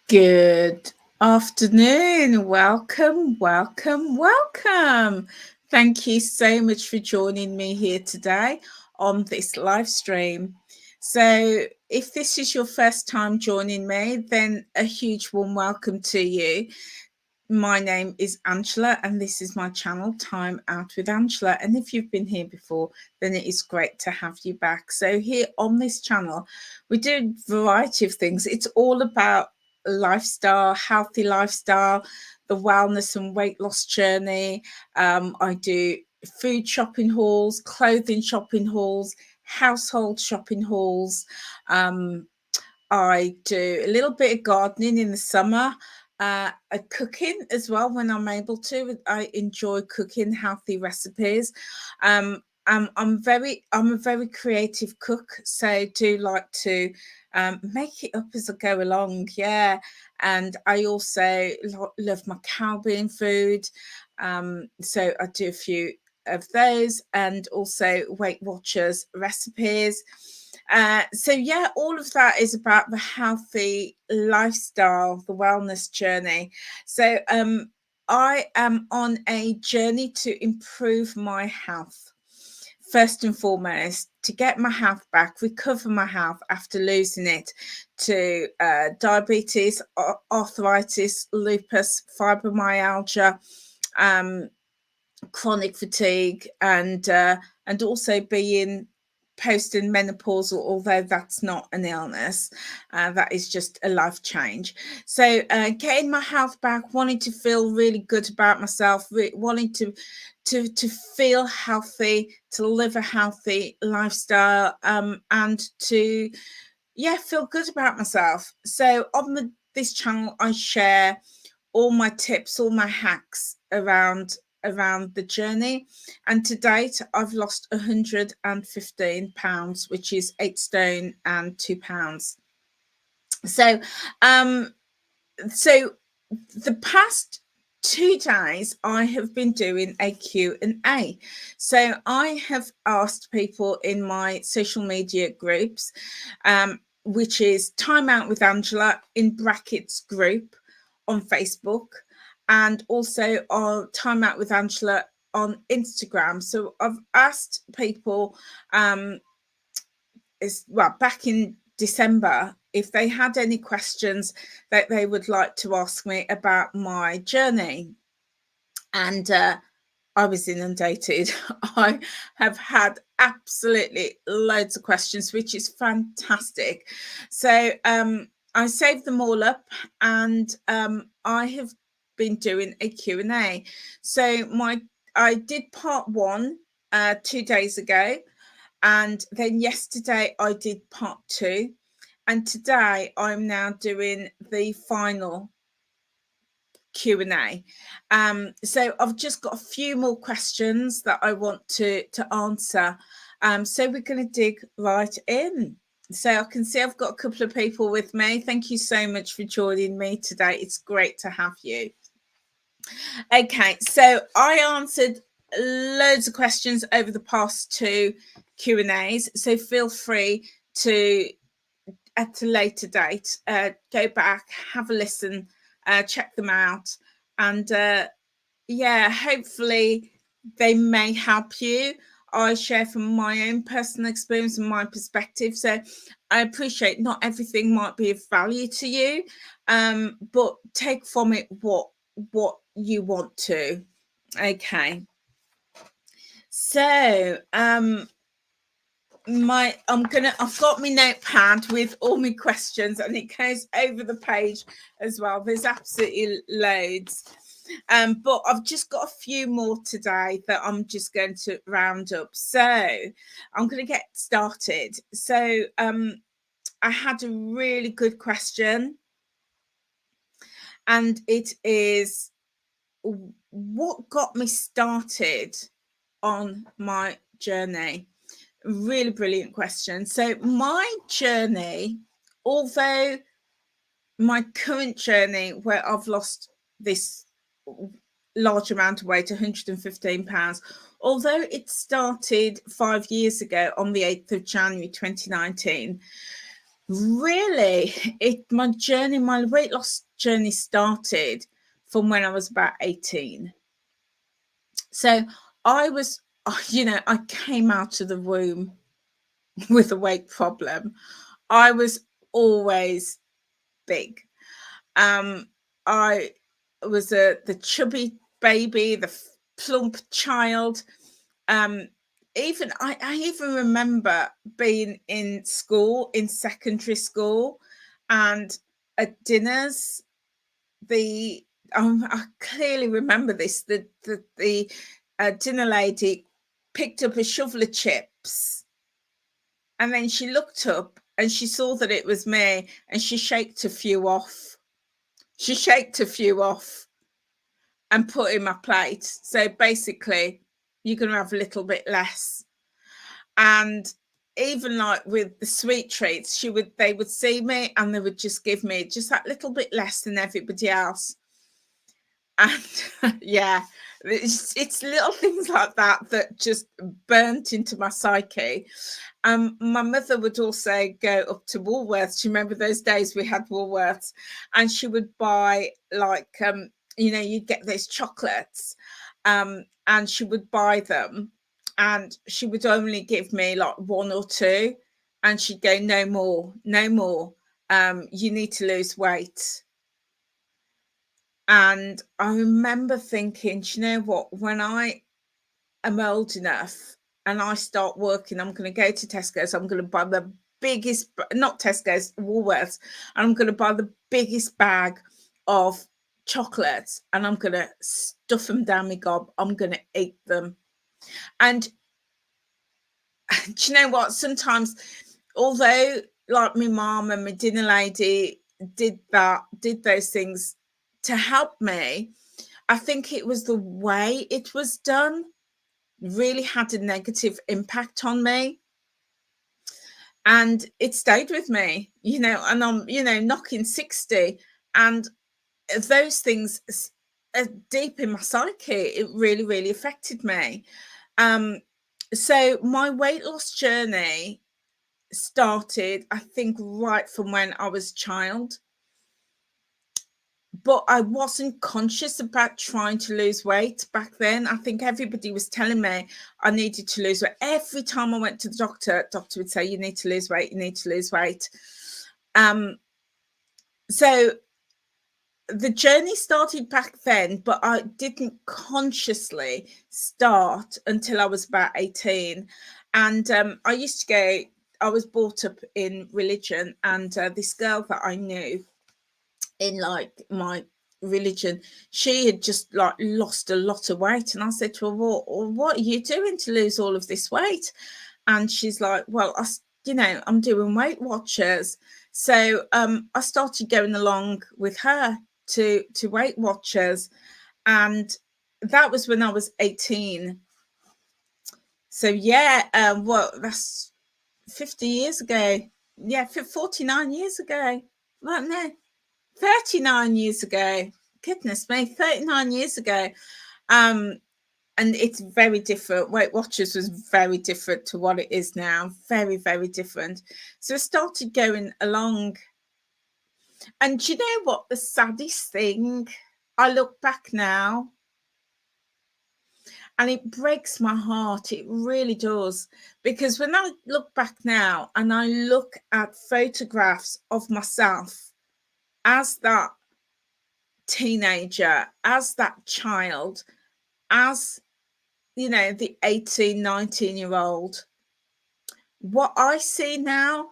Good afternoon. Welcome, welcome, welcome. Thank you so much for joining me here today on this live stream. So, if this is your first time joining me, then a huge warm welcome to you. My name is Angela, and this is my channel, Time Out with Angela. And if you've been here before, then it is great to have you back. So, here on this channel, we do a variety of things. It's all about lifestyle, healthy lifestyle, the wellness and weight loss journey. I do food shopping hauls, clothing shopping hauls, household shopping hauls. I do a little bit of gardening in the summer, cooking as well when I'm able to. I enjoy cooking healthy recipes. I'm a very creative cook, so do like to make it up as I go along. Yeah, and I also love my Caribbean food. So I do a few of those, and also Weight Watchers recipes. So yeah, all of that is about the healthy lifestyle, the wellness journey. So I am on a journey to improve my health. First and foremost, to get my health back, recover my health after losing it to diabetes, arthritis, lupus, fibromyalgia, chronic fatigue, and also being post-menopausal, although that's not an illness, that is just a life change. So getting my health back, wanting to feel really good about myself, wanting to feel healthy, to live a healthy lifestyle, and to feel good about myself. So on this channel, I share all my tips, all my hacks around the journey. And to date, I've lost 115 pounds, which is 8 stone and 2 pounds. So so the past 2 days I have been doing a Q&A. So I have asked people in my social media groups, which is Time Out with Angela in brackets group on Facebook, and also on Time Out with Angela on Instagram. So I've asked people back in December if they had any questions that they would like to ask me about my journey. And I was inundated. I have had absolutely loads of questions, which is fantastic. So I saved them all up, and I have been doing a Q&A. So I did part 1 2 days ago, and then yesterday I did part 2, and today I'm now doing the final Q&A. So I've just got a few more questions that I want to answer. So we're going to dig right in. So I can see I've got a couple of people with me. Thank you so much for joining me today. It's great to have you. Okay, so I answered loads of questions over the past 2 Q&As. So feel free to, at a later date, go back, have a listen, check them out, and hopefully they may help you. I share from my own personal experience and my perspective, so I appreciate not everything might be of value to you, but take from it what you want to. Okay, so I've got my notepad with all my questions, and it goes over the page as well. There's absolutely loads, but I've just got a few more today that I'm just going to round up. So I'm going to get started. So I had a really good question, and it is, what got me started on my journey? Really brilliant question. So my journey, although my current journey where I've lost this large amount of weight, 115 pounds, although it started 5 years ago on the 8th of January 2019, Really, my weight loss journey started from when I was about 18. So I was, I came out of the womb with a weight problem. I was always big. Um, I was the chubby baby, the plump child. Um, I even remember being in school, in secondary school, and at dinners, the I clearly remember this. The dinner lady picked up a shovel of chips, and then she looked up and she saw that it was me, and she shaked a few off. She shaked a few off and put in my plate. So basically, you're going to have a little bit less. And even like with the sweet treats, they would see me and they would just give me just that little bit less than everybody else. And yeah, it's little things like that that just burnt into my psyche. My mother would also go up to Woolworths. Do you remember those days we had Woolworths? And she would buy like you'd get those chocolates, and she would buy them, and she would only give me like one or two, and she'd go, no more, no more. You need to lose weight. And I remember thinking, do you know what? When I am old enough and I start working, I'm going to go to Tesco's. I'm going to buy the biggest, not Tesco's, Woolworths, and I'm going to buy the biggest bag of chocolates, and I'm going to stuff them down my gob. I'm going to eat them. And do you know what? Sometimes, although like my mom and my dinner lady did those things to help me, I think it was the way it was done really had a negative impact on me. And it stayed with me, and I'm, knocking 60. And those things are deep in my psyche. It really, really affected me. So my weight loss journey started, I think, right from when I was a child. But I wasn't conscious about trying to lose weight back then. I think everybody was telling me I needed to lose weight. Every time I went to the doctor would say, you need to lose weight, you need to lose weight. So the journey started back then, but I didn't consciously start until I was about 18. And I was brought up in religion, and this girl that I knew in like my religion, she had just like lost a lot of weight. And I said to her, well, what are you doing to lose all of this weight? And she's like, well, I'm doing Weight Watchers. So I started going along with her to Weight Watchers, and that was when I was 18. So yeah, that's 50 years ago. Yeah, 49 years ago. Well, no, 39 years ago. Goodness me, 39 years ago. And it's very different. Weight Watchers was very different to what it is now. Very, very different. So I started going along. And do you know what? The saddest thing, I look back now and it breaks my heart. It really does. Because when I look back now and I look at photographs of myself as that teenager, as that child, as the 18, 19-year-old, what I see now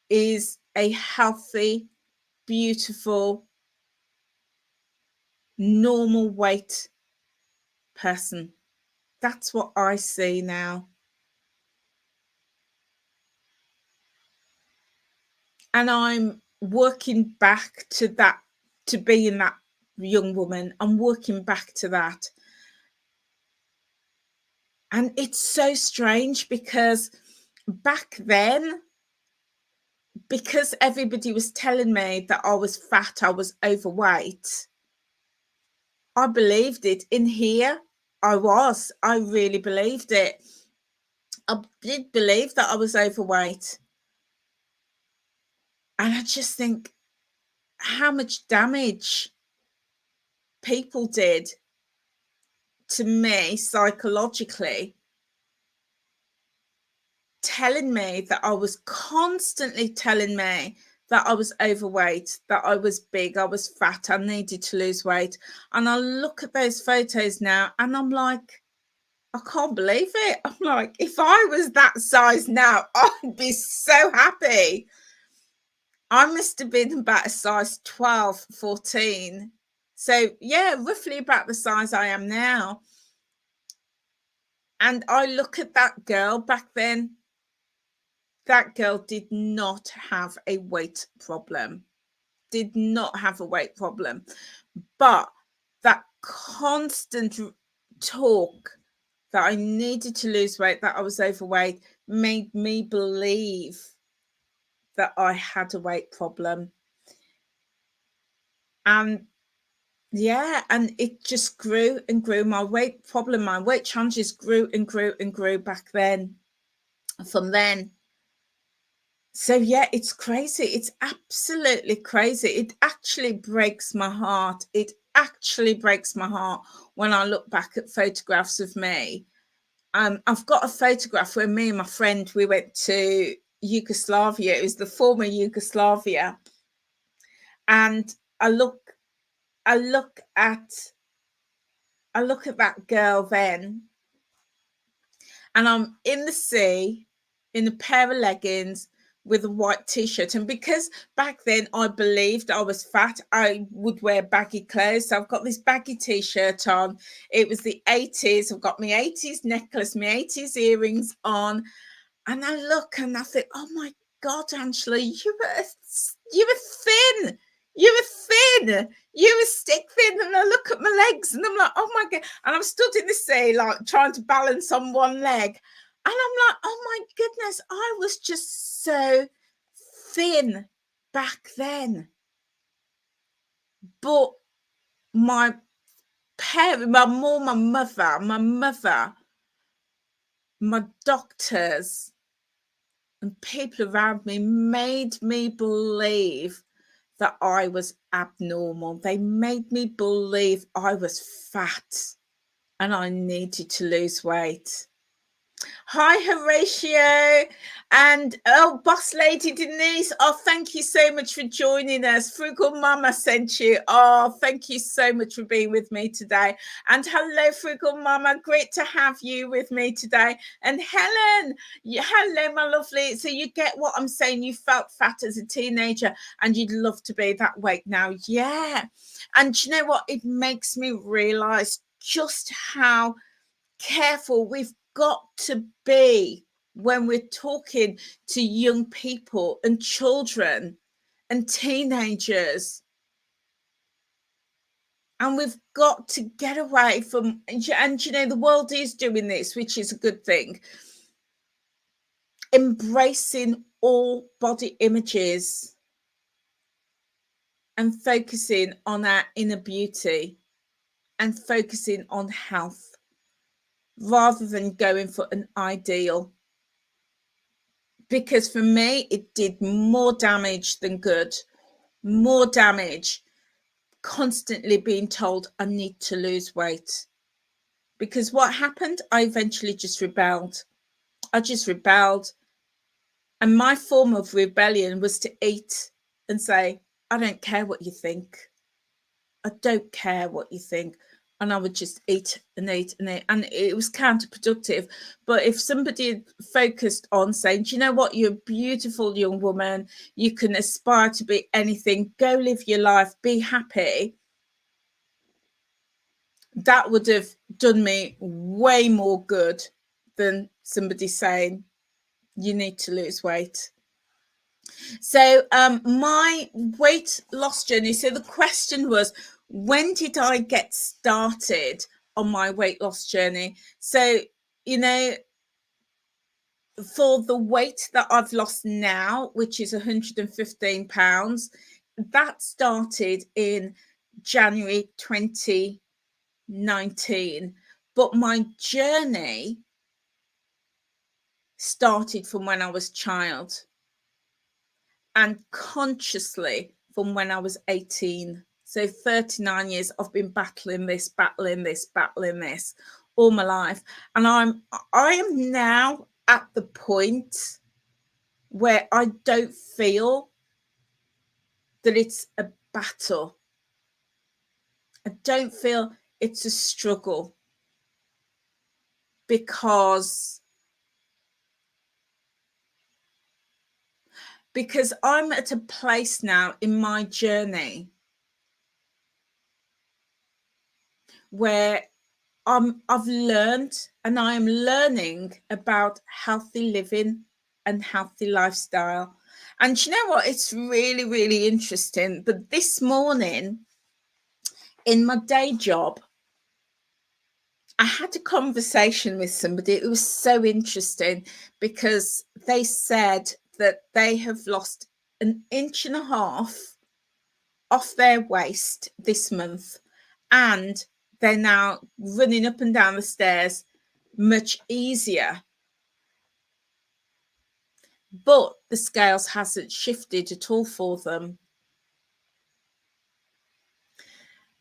is a healthy, beautiful, normal weight person. That's what I see now. And I'm working back to that, to being that young woman. I'm working back to that. And it's so strange because back then, because everybody was telling me that I was fat, I was overweight, I believed it. In here, I really believed it. I did believe that I was overweight. And I just think how much damage people did to me psychologically, telling me that I was constantly telling me that I was overweight, that I was big, I was fat, I needed to lose weight. And I look at those photos now and I'm like, I can't believe it. I'm like, if I was that size now, I'd be so happy. I must have been about a size 12, 14. So, yeah, roughly about the size I am now. And I look at that girl back then. That girl did not have a weight problem. Did not have a weight problem. But that constant talk that I needed to lose weight, that I was overweight, made me believe that I had a weight problem. And yeah, and it just grew and grew. My weight problem, my weight challenges grew and grew and grew back then. From then. So yeah, it's crazy. It's absolutely crazy. It actually breaks my heart. It actually breaks my heart when I look back at photographs of me. I've got a photograph where me and my friend, we went to Yugoslavia. It was the former Yugoslavia. And I look at that girl then, and I'm in the sea in a pair of leggings with a white t-shirt. And because back then I believed I was fat, I would wear baggy clothes. So I've got this baggy t-shirt on. It was the 80s. I've got my 80s necklace, my 80s earrings on. And I look and I think, oh my God, Angela, you were thin. You were thin. You were stick thin. And I look at my legs and I'm like, oh my God. And I'm stood in the sea, like trying to balance on one leg. And I'm like, oh my goodness, I was just so thin back then. But my parents, my mother, my doctors, and people around me made me believe that I was abnormal. They made me believe I was fat and I needed to lose weight. Hi, Horatio. And oh, Boss Lady Denise. Oh, thank you so much for joining us. Frugal Mama sent you. Oh, thank you so much for being with me today. And hello, Frugal Mama. Great to have you with me today. And Helen, hello, my lovely. So you get what I'm saying. You felt fat as a teenager and you'd love to be that weight now. Yeah. And you know what? It makes me realize just how careful we've got to be when we're talking to young people and children and teenagers. And we've got to get away from, and you know, the world is doing this, which is a good thing, embracing all body images and focusing on our inner beauty and focusing on health rather than going for an ideal. Because for me, it did more damage than good, more damage, constantly being told I need to lose weight. Because what happened, I eventually just rebelled. I just rebelled. And my form of rebellion was to eat and say, I don't care what you think. I don't care what you think. And I would just eat and eat and eat. And it was counterproductive. But if somebody had focused on saying, do you know what? You're a beautiful young woman. You can aspire to be anything. Go live your life. Be happy. That would have done me way more good than somebody saying, you need to lose weight. So my weight loss journey. So the question was, when did I get started on my weight loss journey? So, you know, for the weight that I've lost now, which is 115 pounds, that started in January 2019. But my journey started from when I was a child. and consciously from when I was 18. So 39 years I've been battling this all my life. And I am now at the point where I don't feel that it's a battle. I don't feel it's a struggle, because I'm at a place now in my journey where I've learned, and I am learning about healthy living and healthy lifestyle. And you know what? It's really, really interesting. But this morning in my day job, I had a conversation with somebody. It was so interesting because they said that they have lost 1.5 inches off their waist this month, and they're now running up and down the stairs much easier. But the scales hasn't shifted at all for them.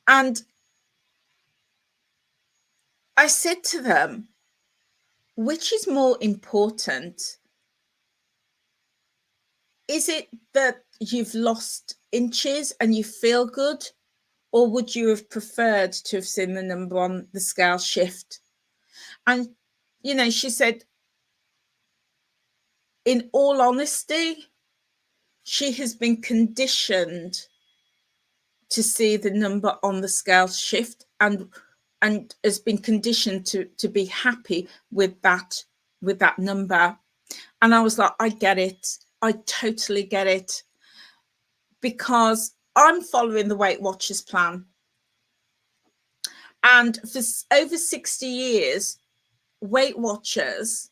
And I said to them, which is more important? Is it that you've lost inches and you feel good, or would you have preferred to have seen the number on the scale shift? And, you know, she said, in all honesty, she has been conditioned to see the number on the scale shift, and has been conditioned to be happy with that number. And I was like, I get it. I totally get it, because I'm following the Weight Watchers plan. And for over 60 years, Weight Watchers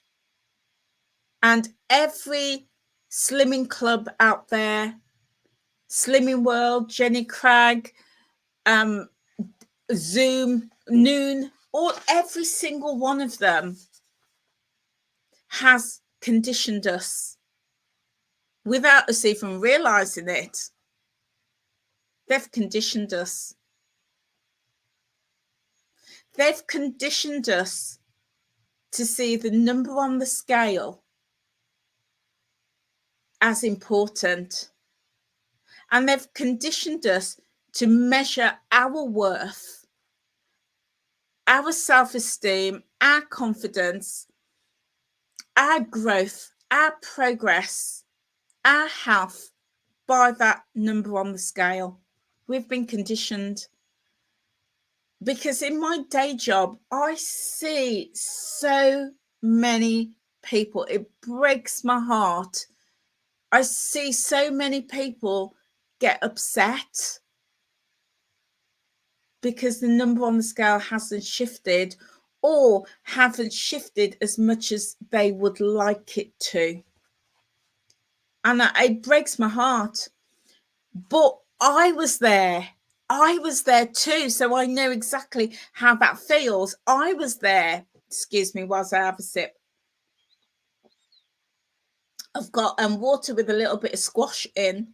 and every slimming club out there, Slimming World, Jenny Craig, Zoom, Noon, every single one of them has conditioned us without us even realizing it. They've conditioned us. They've conditioned us to see the number on the scale as important. And they've conditioned us to measure our worth, our self-esteem, our confidence, our growth, our progress, our health by that number on the scale. We've been conditioned. Because in my day job, I see so many people. It breaks my heart. I see so many people get upset because the number on the scale hasn't shifted, or haven't shifted as much as they would like it to. And it breaks my heart. But I was there. I was there too. So I know exactly how that feels. I was there. Excuse me whilst I have a sip. I've got water with a little bit of squash in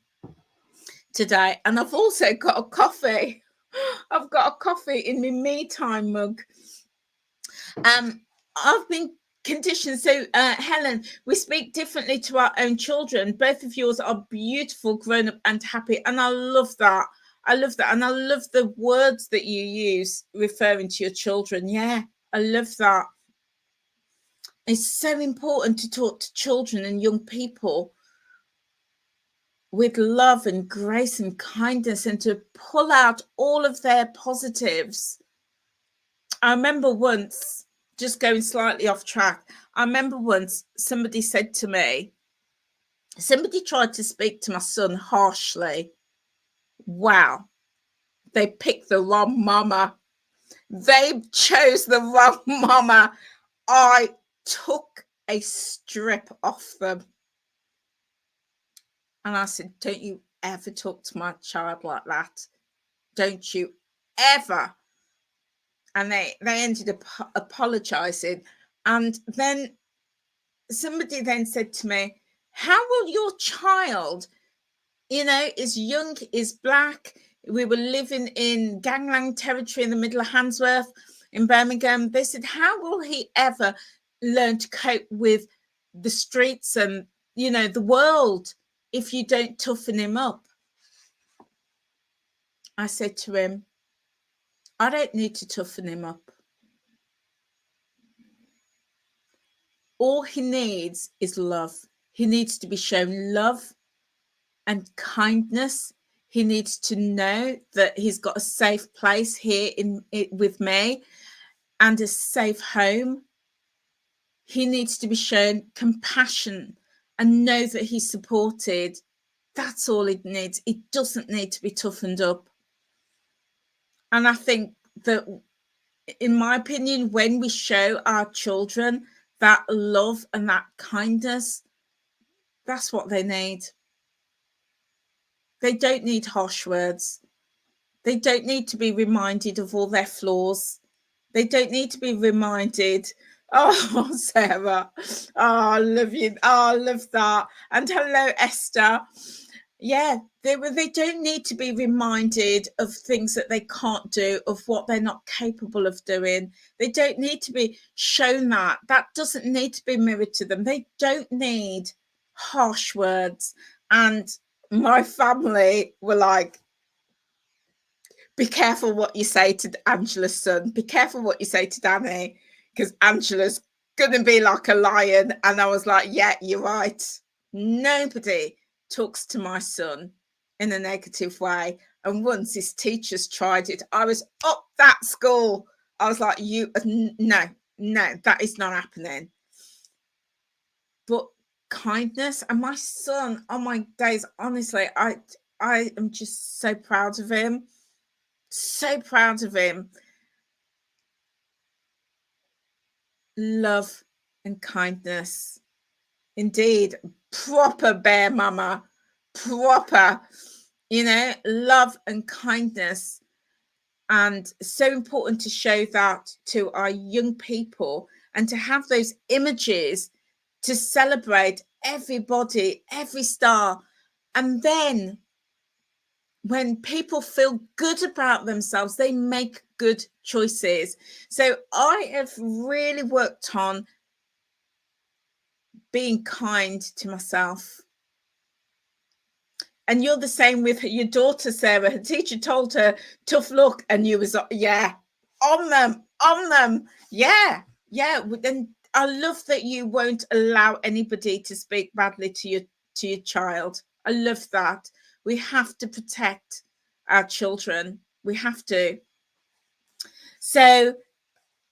today. And I've also got a coffee. I've got a coffee in my me time mug. I've been conditioned. So, Helen, we speak differently to our own children. Both of yours are beautiful, grown up and happy. And I love that. I love that. And I love the words that you use referring to your children. Yeah, I love that. It's so important to talk to children and young people with love and grace and kindness, and to pull out all of their positives. I remember once, just going slightly off track, I remember once somebody said to me, somebody tried to speak to my son harshly. Wow, they picked the wrong mama. They chose the wrong mama. I took a strip off them. And I said, don't you ever talk to my child like that. Don't you ever. And they ended up apologizing. And then somebody then said to me, how will your child you know, is young, is black. We were living in gangland territory in the middle of Handsworth in Birmingham. They said, how will he ever learn to cope with the streets and, you know, the world if you don't toughen him up? I said to him, I don't need to toughen him up. All he needs is love. He needs to be shown love and kindness. He needs to know that he's got a safe place here with me and a safe home. He needs to be shown compassion and know that he's supported. That's all he needs. He doesn't need to be toughened up. And I think that, in my opinion, when we show our children that love and that kindness, that's what they need. They don't need harsh words. They don't need to be reminded of all their flaws. They don't need to be reminded, oh, Sarah, oh, I love you. Oh, I love that. And hello, Esther. Yeah, they don't need to be reminded of things that they can't do, of what they're not capable of doing. They don't need to be shown that. That doesn't need to be mirrored to them. They don't need harsh words. And my family were like, be careful what you say to Angela's son. Be careful what you say to Danny, because Angela's going to be like a lion. And I was like, yeah, you're right. Nobody talks to my son in a negative way. And once his teachers tried it, I was up that school. I was like, no, that is not happening. But kindness, and my son, oh my days, honestly, I am just so proud of him. So proud of him. Love and kindness. Indeed, proper bear mama, proper, you know, love and kindness. And so important to show that to our young people and to have those images to celebrate everybody, every star. And then when people feel good about themselves, they make good choices. So I have really worked on being kind to myself. And you're the same with your daughter, Sarah. Her teacher told her, tough luck. And you was, yeah, on them. Yeah. And I love that you won't allow anybody to speak badly to your child. I love that. We have to protect our children. We have to. So,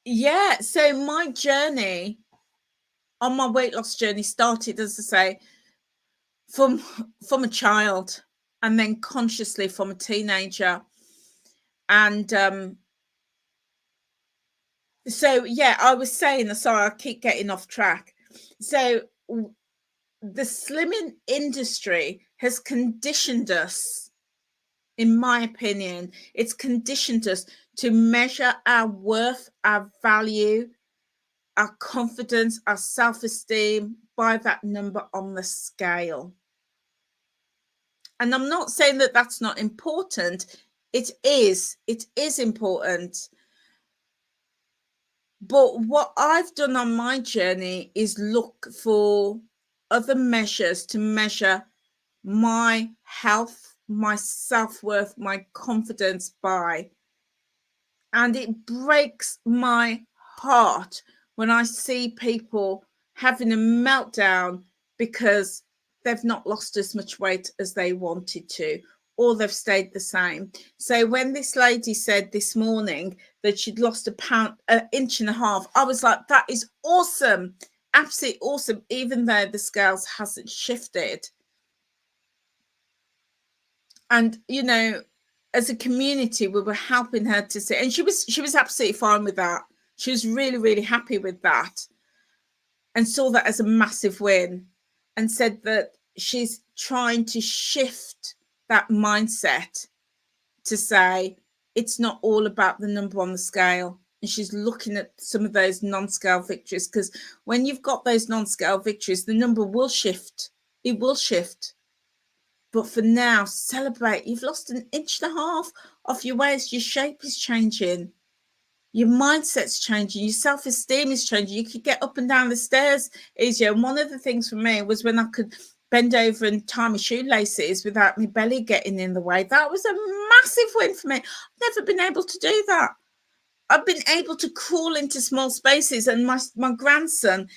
yeah. So my journey, on my weight loss journey, started, as I say, from a child, and then consciously from a teenager. And so, yeah, I was saying, sorry, I keep getting off track. So the slimming industry has conditioned us, in my opinion, it's conditioned us to measure our worth, our value, our confidence, our self-esteem by that number on the scale. And I'm not saying that that's not important. It is important. But what I've done on my journey is look for other measures to measure my health, my self-worth, my confidence by. And it breaks my heart when I see people having a meltdown because they've not lost as much weight as they wanted to, or they've stayed the same. So when this lady said this morning that she'd lost an inch and a half, I was like, that is awesome. Absolutely awesome, even though the scales hasn't shifted. And, you know, as a community, we were helping her to see, and she was absolutely fine with that. She was really, really happy with that and saw that as a massive win, and said that she's trying to shift that mindset to say it's not all about the number on the scale. And she's looking at some of those non-scale victories, because when you've got those non-scale victories, the number will shift. It will shift. But for now, celebrate. You've lost 1.5 inches off your waist. Your shape is changing. Your mindset's changing. Your self-esteem is changing. You could get up and down the stairs easier. And one of the things for me was when I could bend over and tie my shoelaces without my belly getting in the way. That was a massive win for me. I've never been able to do that. I've been able to crawl into small spaces, and my grandson's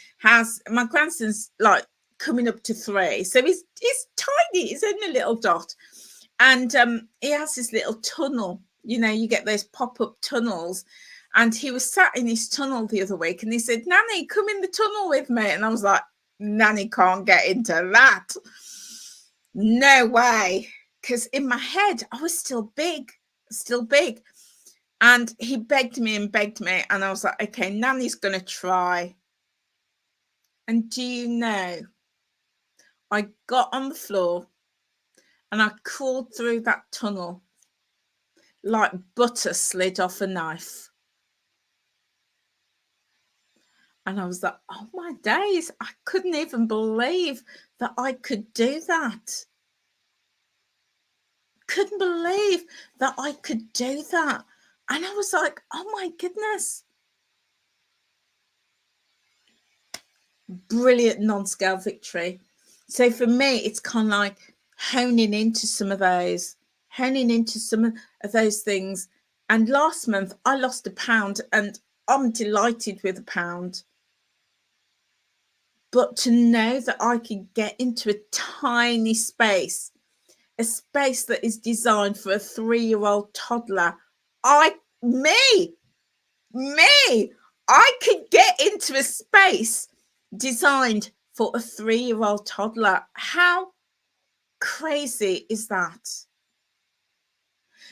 like coming up to 3, so he's tiny. He's only a little dot, and he has this little tunnel. You know, you get those pop-up tunnels, and he was sat in his tunnel the other week, and he said, "Nanny, come in the tunnel with me," and I was like, "Nanny can't get into that. No way," because in my head I was still big. And he begged me, and I was like, okay, Nanny's going to try. And do you know, I got on the floor and I crawled through that tunnel like butter slid off a knife. And I was like, oh my days, I couldn't even believe that I could do that. Couldn't believe that I could do that. And I was like, oh my goodness. Brilliant non-scale victory. So for me, it's kind of like honing into some of those things. And last month I lost 1 pound, and I'm delighted with 1 pound. But to know that I can get into a tiny space, a space that is designed for a 3-year-old toddler, I could get into a space designed for a 3-year-old toddler. How crazy is that?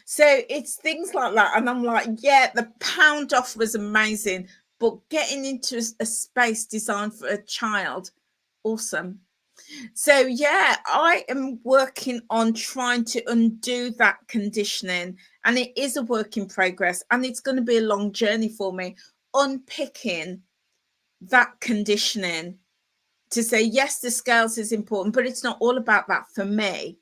So it's things like that. And I'm like, yeah, the pound off was amazing, but getting into a space designed for a child, awesome. So yeah, I am working on trying to undo that conditioning, and it is a work in progress, and it's going to be a long journey for me unpicking that conditioning to say, yes, the scales is important, but it's not all about that for me.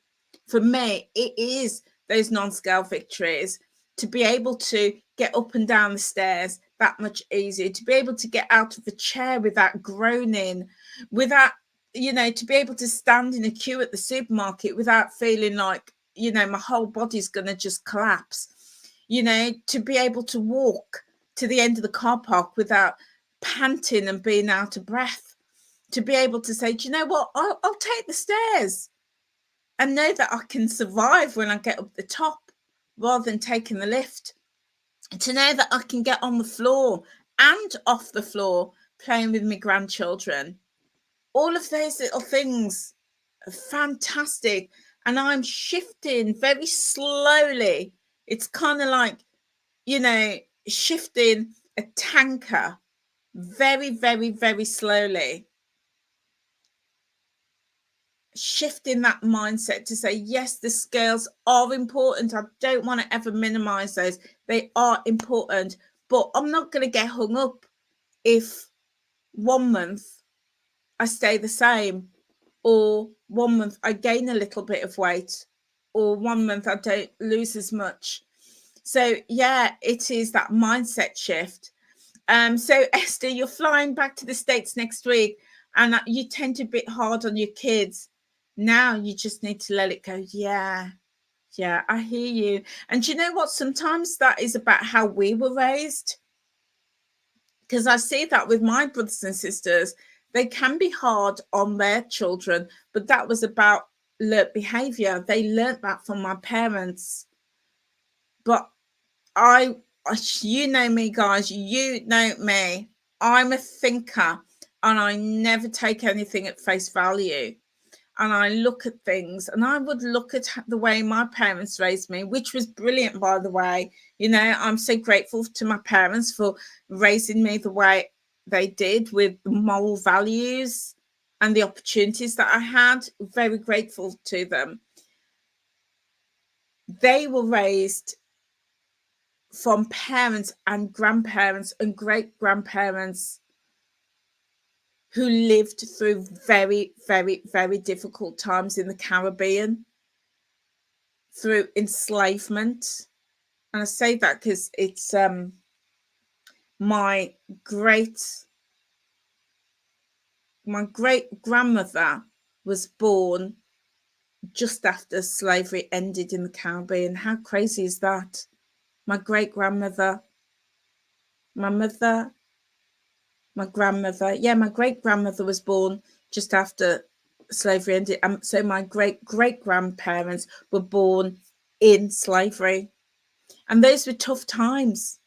For me, it is those non-scale victories, to be able to get up and down the stairs that much easier, to be able to get out of the chair without groaning, without, you know, to be able to stand in a queue at the supermarket without feeling like, you know, my whole body's going to just collapse, you know, to be able to walk to the end of the car park without panting and being out of breath, to be able to say, do you know what, I'll take the stairs and know that I can survive when I get up the top rather than taking the lift, to know that I can get on the floor and off the floor playing with my grandchildren. All of those little things are fantastic. And I'm shifting very slowly. It's kind of like, you know, shifting a tanker very, very, very slowly. Shifting that mindset to say, yes, the scales are important. I don't want to ever minimize those. They are important, but I'm not going to get hung up if 1 month I stay the same, or 1 month I gain a little bit of weight, or 1 month I don't lose as much. So yeah, it is that mindset shift. So Esther, you're flying back to the States next week, and you tend to be hard on your kids. Now you just need to let it go. Yeah, I hear you. And you know what? Sometimes that is about how we were raised. Because I see that with my brothers and sisters, they can be hard on their children, but that was about learnt behavior. They learnt that from my parents. But you know me, guys, you know me. I'm a thinker, and I never take anything at face value. And I look at things, and I would look at the way my parents raised me, which was brilliant, by the way. You know, I'm so grateful to my parents for raising me the way they did, with the moral values and the opportunities that I had. Very grateful to them. They were raised from parents and grandparents and great-grandparents who lived through very, very, very difficult times in the Caribbean. through enslavement. And I say that because it's my great grandmother was born just after slavery ended in the Caribbean. How crazy is that? My great grandmother, my mother, my grandmother. Yeah, my great grandmother was born just after slavery ended. So my great grandparents were born in slavery. And those were tough times.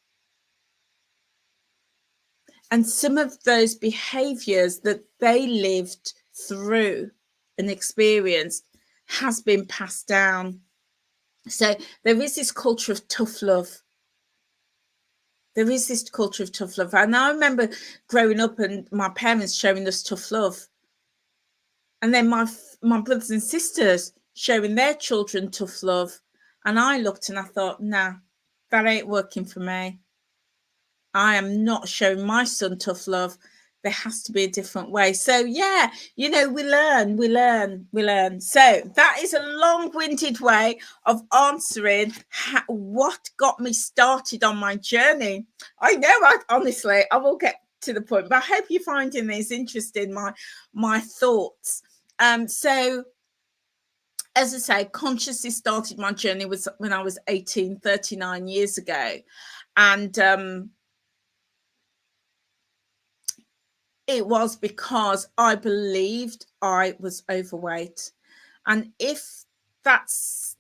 And some of those behaviors that they lived through and experienced has been passed down. So there is this culture of tough love. There is this culture of tough love. And I remember growing up and my parents showing us tough love. And then my brothers and sisters showing their children tough love. And I looked and I thought, nah, that ain't working for me. I am not showing my son tough love. There has to be a different way. So yeah, we learn. So that is a long-winded way of answering what got me started on my journey. I know, honestly, I will get to the point, but I hope you're finding this interesting, my thoughts. So as I say, consciously started my journey when I was 18, 39 years ago. And it was because I believed I was overweight. And if those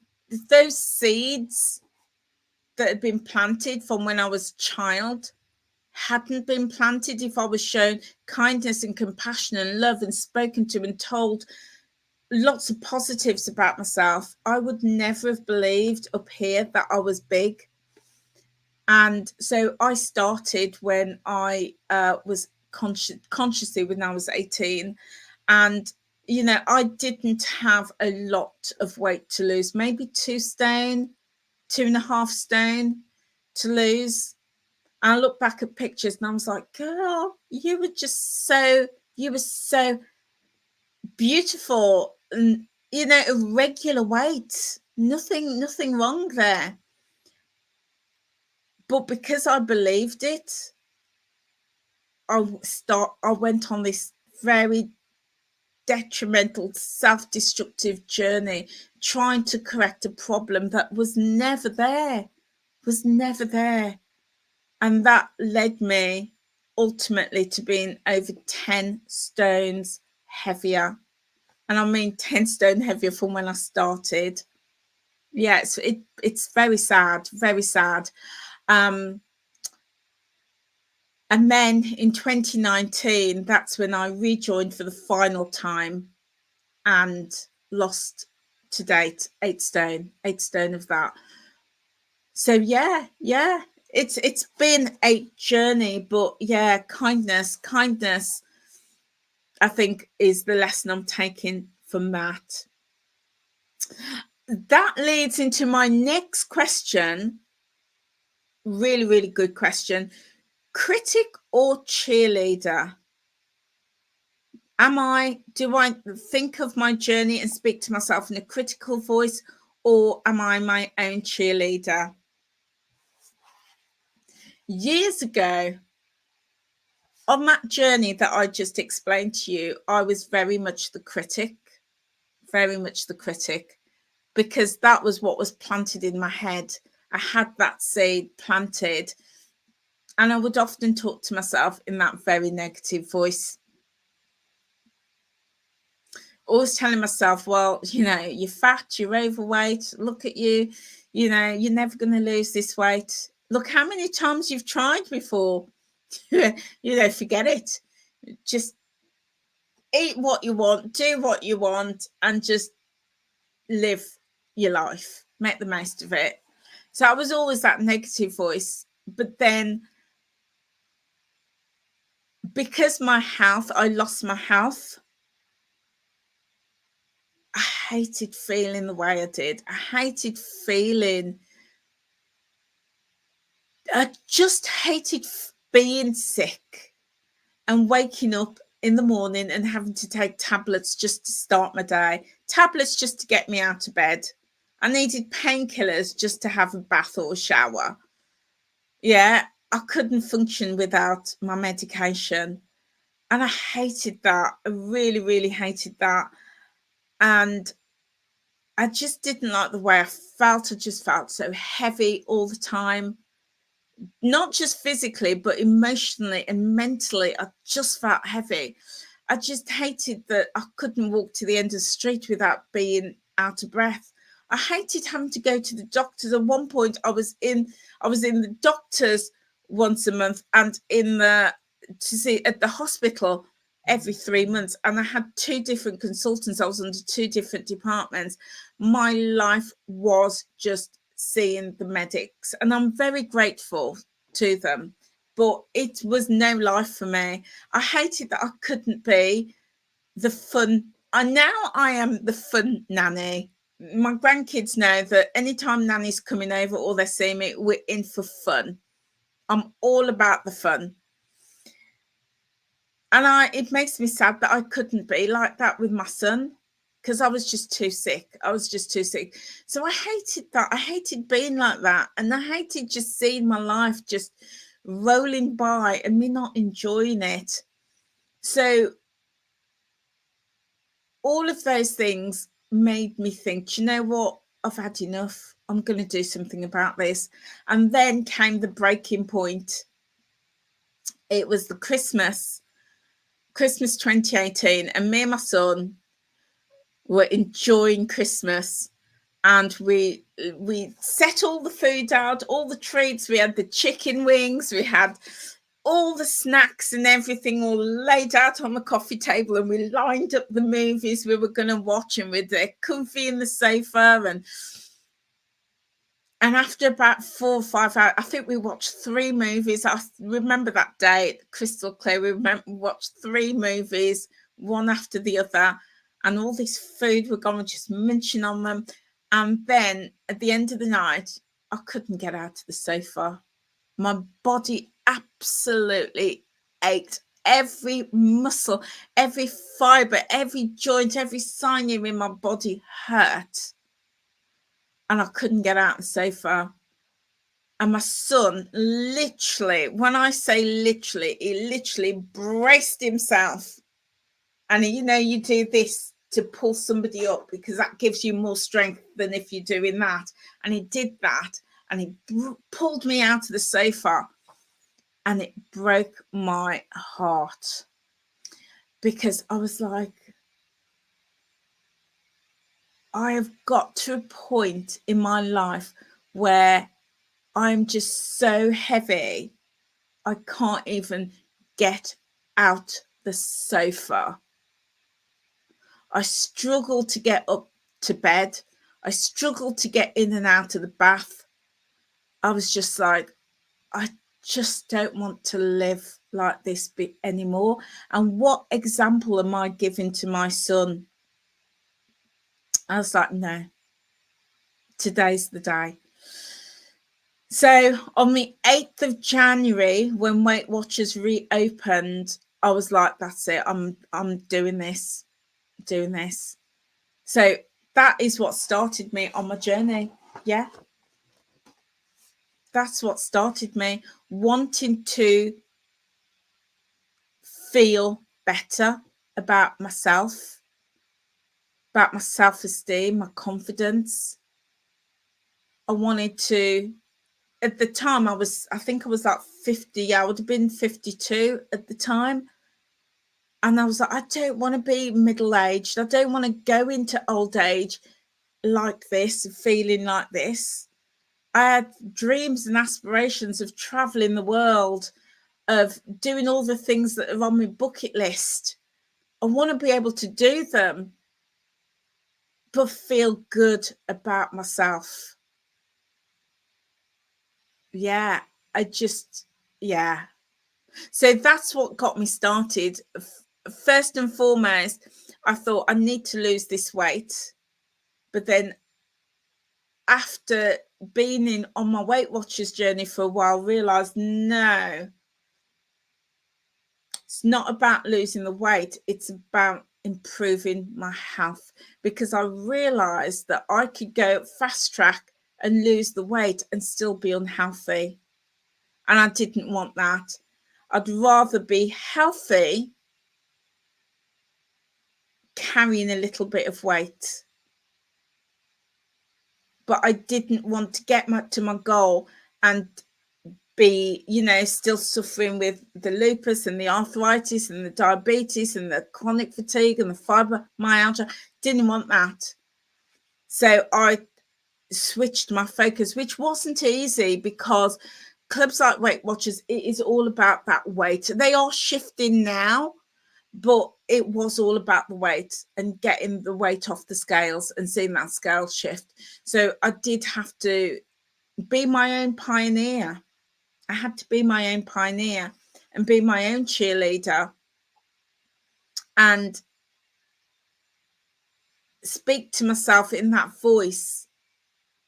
seeds that had been planted from when I was a child hadn't been planted, if I was shown kindness and compassion and love and spoken to and told lots of positives about myself, I would never have believed up here that I was big. And so I started when I was consciously when I was 18. And, I didn't have a lot of weight to lose, maybe 2 stone, 2.5 stone to lose. And I look back at pictures and I was like, girl, you were so beautiful and, a regular weight, nothing wrong there. But because I believed it, I went on this very detrimental, self-destructive journey, trying to correct a problem that was never there. And that led me ultimately to being over 10 stones heavier. And I mean 10 stone heavier from when I started. Yeah, it's very sad, very sad. And then in 2019, that's when I rejoined for the final time and lost to date 8 stone of that. So yeah, it's been a journey, but yeah, kindness, I think is the lesson I'm taking from that. That leads into my next question. Really, really good question. Critic or cheerleader? Do I think of my journey and speak to myself in a critical voice, or am I my own cheerleader? Years ago, on that journey that I just explained to you, I was very much the critic, because that was what was planted in my head. I had that seed planted, and I would often talk to myself in that very negative voice. Always telling myself, well, you're fat, you're overweight, look at you, you're never going to lose this weight. Look how many times you've tried before. Forget it. Just eat what you want, do what you want, and just live your life, make the most of it. So I was always that negative voice. But then because I lost my health, I hated feeling the way I did. I just hated being sick and waking up in the morning and having to take tablets just to start my day, tablets just to get me out of bed. I needed painkillers just to have a bath or a shower. Yeah, I couldn't function without my medication. And I hated that. I really, really hated that. And I just didn't like the way I felt. I just felt so heavy all the time. Not just physically, but emotionally and mentally, I just felt heavy. I just hated that I couldn't walk to the end of the street without being out of breath. I hated having to go to the doctors. At one point, I was in the doctors once a month and to see at the hospital every 3 months. And I had 2 different consultants. I was under 2 different departments. My life was just seeing the medics, and I'm very grateful to them, but it was no life for me. I hated that I couldn't be the fun. And now I am the fun nanny. My grandkids know that anytime nanny's coming over or they see me, we're in for fun. I'm all about the fun. And it makes me sad that I couldn't be like that with my son, because I was just too sick. I was just too sick. So I hated that. I hated being like that. And I hated just seeing my life just rolling by and me not enjoying it. So all of those things made me think, do you know what? I've had enough. I'm going to do something about this. And then came the breaking point. It was the Christmas 2018, and me and my son were enjoying Christmas, and we set all the food out, all the treats. We had the chicken wings, we had all the snacks and everything all laid out on the coffee table, and we lined up the movies we were going to watch, and we're there comfy in the sofa. And after about 4 or 5 hours, I think we watched 3 movies. I remember that day crystal clear. We watched 3 movies, one after the other, and all this food were gone, just munching on them. And then at the end of the night, I couldn't get out of the sofa. My body absolutely ached. Every muscle, every fiber, every joint, every sinew in my body hurt. And I couldn't get out of the sofa. And my son literally, when I say literally, he literally braced himself. And you do this to pull somebody up, because that gives you more strength than if you're doing that. And he did that, and he pulled me out of the sofa, and it broke my heart, because I was like, I have got to a point in my life where I'm just so heavy, I can't even get out the sofa. I struggle to get up to bed. I struggle to get in and out of the bath. I was just like, I just don't want to live like this bit anymore. And what example am I giving to my son? I was like, no, today's the day. So on the 8th of January, when Weight Watchers reopened, I was like, that's it. I'm doing this. So that is what started me on my journey. Yeah. That's what started me wanting to feel better about myself, about my self-esteem, my confidence. I wanted to, at the time I think I was like 50. I would have been 52 at the time. And I was like, I don't want to be middle-aged. I don't want to go into old age like this, feeling like this. I had dreams and aspirations of traveling the world, of doing all the things that are on my bucket list. I want to be able to do them, but feel good about myself. Yeah, yeah. So that's what got me started. First and foremost, I thought I need to lose this weight. But then after being on my Weight Watchers journey for a while, realised, no, it's not about losing the weight. It's about improving my health, because I realized that I could go fast track and lose the weight and still be unhealthy. And I didn't want that. I'd rather be healthy carrying a little bit of weight. But I didn't want to get to my goal and be, still suffering with the lupus and the arthritis and the diabetes and the chronic fatigue and the fibromyalgia. Didn't want that. So I switched my focus, which wasn't easy, because clubs like Weight Watchers, it is all about that weight. They are shifting now, but it was all about the weight and getting the weight off the scales and seeing that scale shift. So I did have to be my own pioneer. I had to be my own pioneer and be my own cheerleader and speak to myself in that voice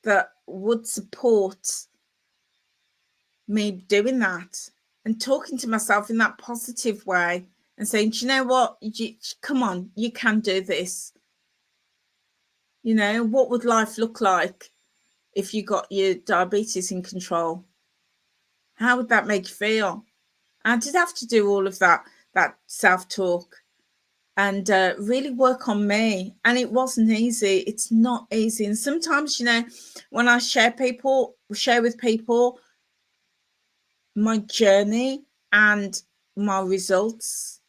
that would support me doing that, and talking to myself in that positive way and saying, do you know what? Come on, you can do this. What would life look like if you got your diabetes in control? How would that make you feel? I did have to do all of that self-talk and really work on me. And it wasn't easy. It's not easy. And sometimes, when I share with people my journey and my results,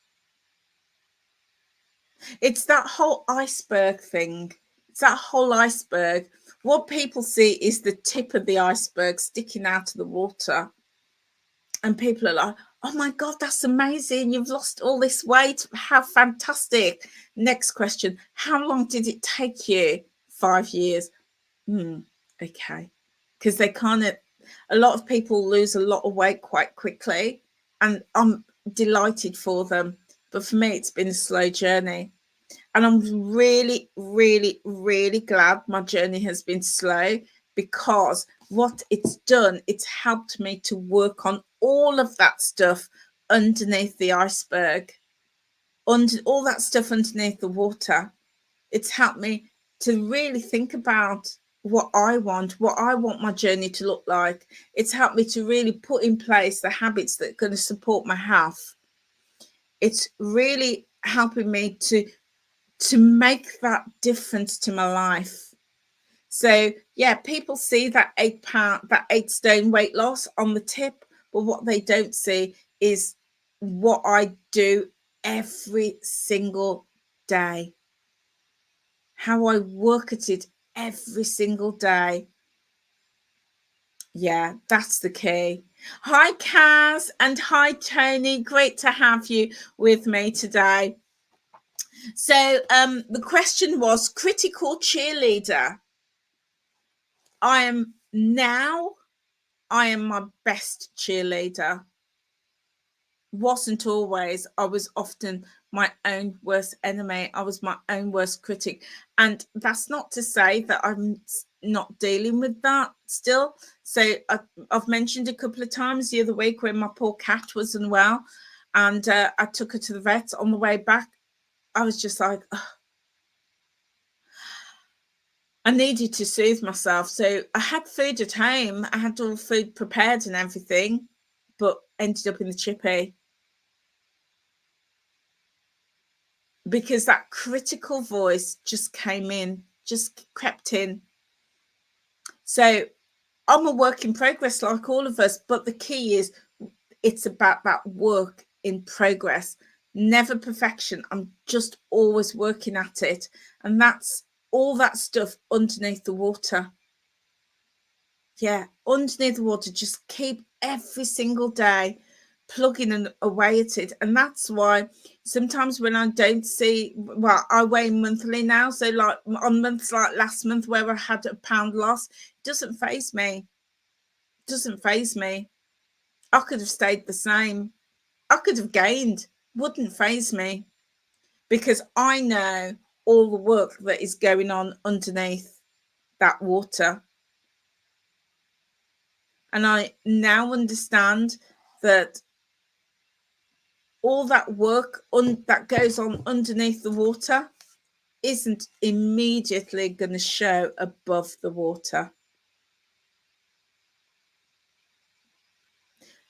it's that whole iceberg thing. It's that whole iceberg. What people see is the tip of the iceberg sticking out of the water. And people are like, oh my God, that's amazing. You've lost all this weight. How fantastic. Next question. How long did it take you? 5 years. Okay. Because a lot of people lose a lot of weight quite quickly. And I'm delighted for them. But for me, it's been a slow journey. And I'm really, really, really glad my journey has been slow, because what it's done, it's helped me to work on all of that stuff underneath the iceberg, all that stuff underneath the water. It's helped me to really think about what I want my journey to look like. It's helped me to really put in place the habits that are going to support my health. It's really helping me to make that difference to my life. So yeah, people see that 8 stone weight loss on the tip, but what they don't see is what I do every single day, how I work at it every single day. Yeah, that's the key. Hi Kaz and hi Tony, great to have you with me today. So the question was critical cheerleader. I am my best cheerleader. Wasn't always. I was often my own worst enemy. I was my own worst critic. And that's not to say that I'm not dealing with that still. So I've mentioned a couple of times the other week when my poor cat was unwell, and I took her to the vet. On the way back, I was just like, ugh. I needed to soothe myself. So I had food at home. I had all food prepared and everything, but ended up in the chippy because that critical voice just came in, just crept in. So I'm a work in progress like all of us, but the key is it's about that work in progress, never perfection. I'm just always working at it. And that's all that stuff underneath the water. Yeah, underneath the water, just keep every single day plugging away at it. And that's why sometimes when I don't see, well, I weigh monthly now. So like on months like last month where I had a pound loss, it doesn't faze me. It doesn't faze me. I could have stayed the same. I could have gained. Wouldn't faze me, because I know all the work that is going on underneath that water. And I now understand that all that work that goes on underneath the water isn't immediately going to show above the water.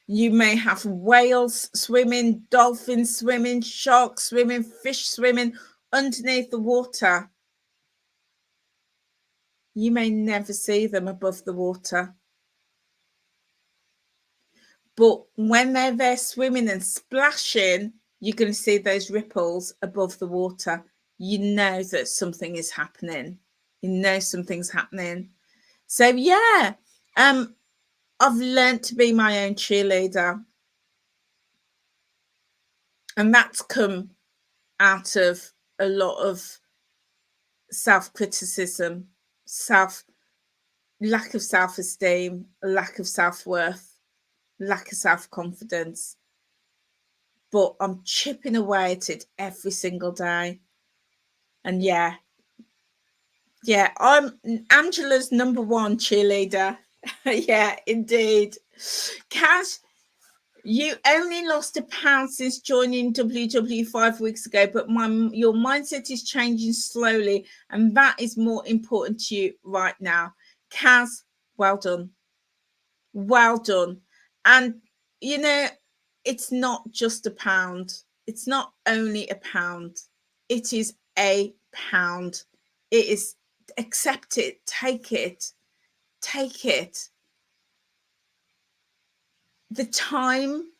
You may have whales swimming, dolphins swimming, sharks swimming, fish swimming underneath the water. You may never see them above the water. But when they're there swimming and splashing, you're going to see those ripples above the water. You know that something is happening. You know something's happening. So yeah, I've learned to be my own cheerleader. And that's come out of a lot of self-criticism, lack of self-esteem, lack of self-worth, lack of self-confidence. But I'm chipping away at it every single day. And yeah, I'm Angela's number one cheerleader. Yeah, indeed. Cash, you only lost £1 since joining WWE 5 weeks ago, but your mindset is changing slowly, and that is more important to you right now. Kaz, well done. Well done. And, you know, it's not just £1. It's not only £1. It is £1. It is, accept it, take it, take it. The time,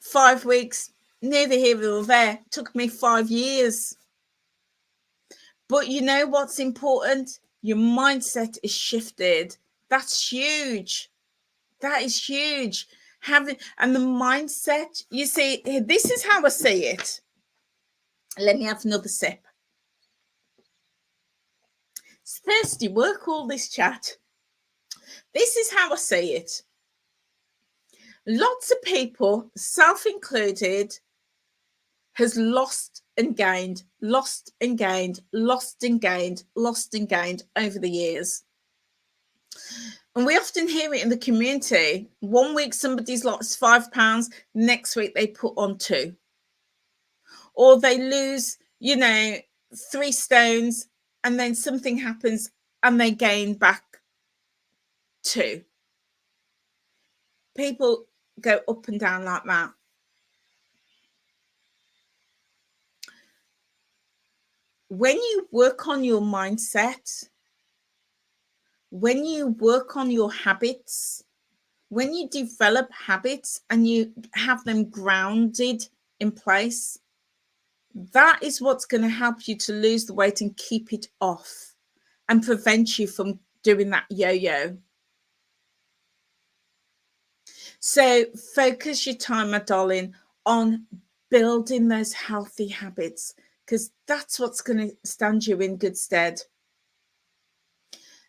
5 weeks, neither here nor there, took me 5 years. But you know what's important? Your mindset is shifted. That's huge. That is huge. And the mindset, you see, this is how I see it. Let me have another sip. It's thirsty work, all this chat. This is how I see it. Lots of people, self included, has lost and gained, lost and gained, lost and gained, lost and gained over the years. And we often hear it in the community. 1 week somebody's lost £5, next week they put on 2. Or they lose, 3 stones, and then something happens and they gain back 2. People go up and down like that. When you work on your mindset, when you work on your habits, when you develop habits and you have them grounded in place, that is what's going to help you to lose the weight and keep it off and prevent you from doing that yo-yo. So focus your time, my darling, on building those healthy habits, because that's what's going to stand you in good stead.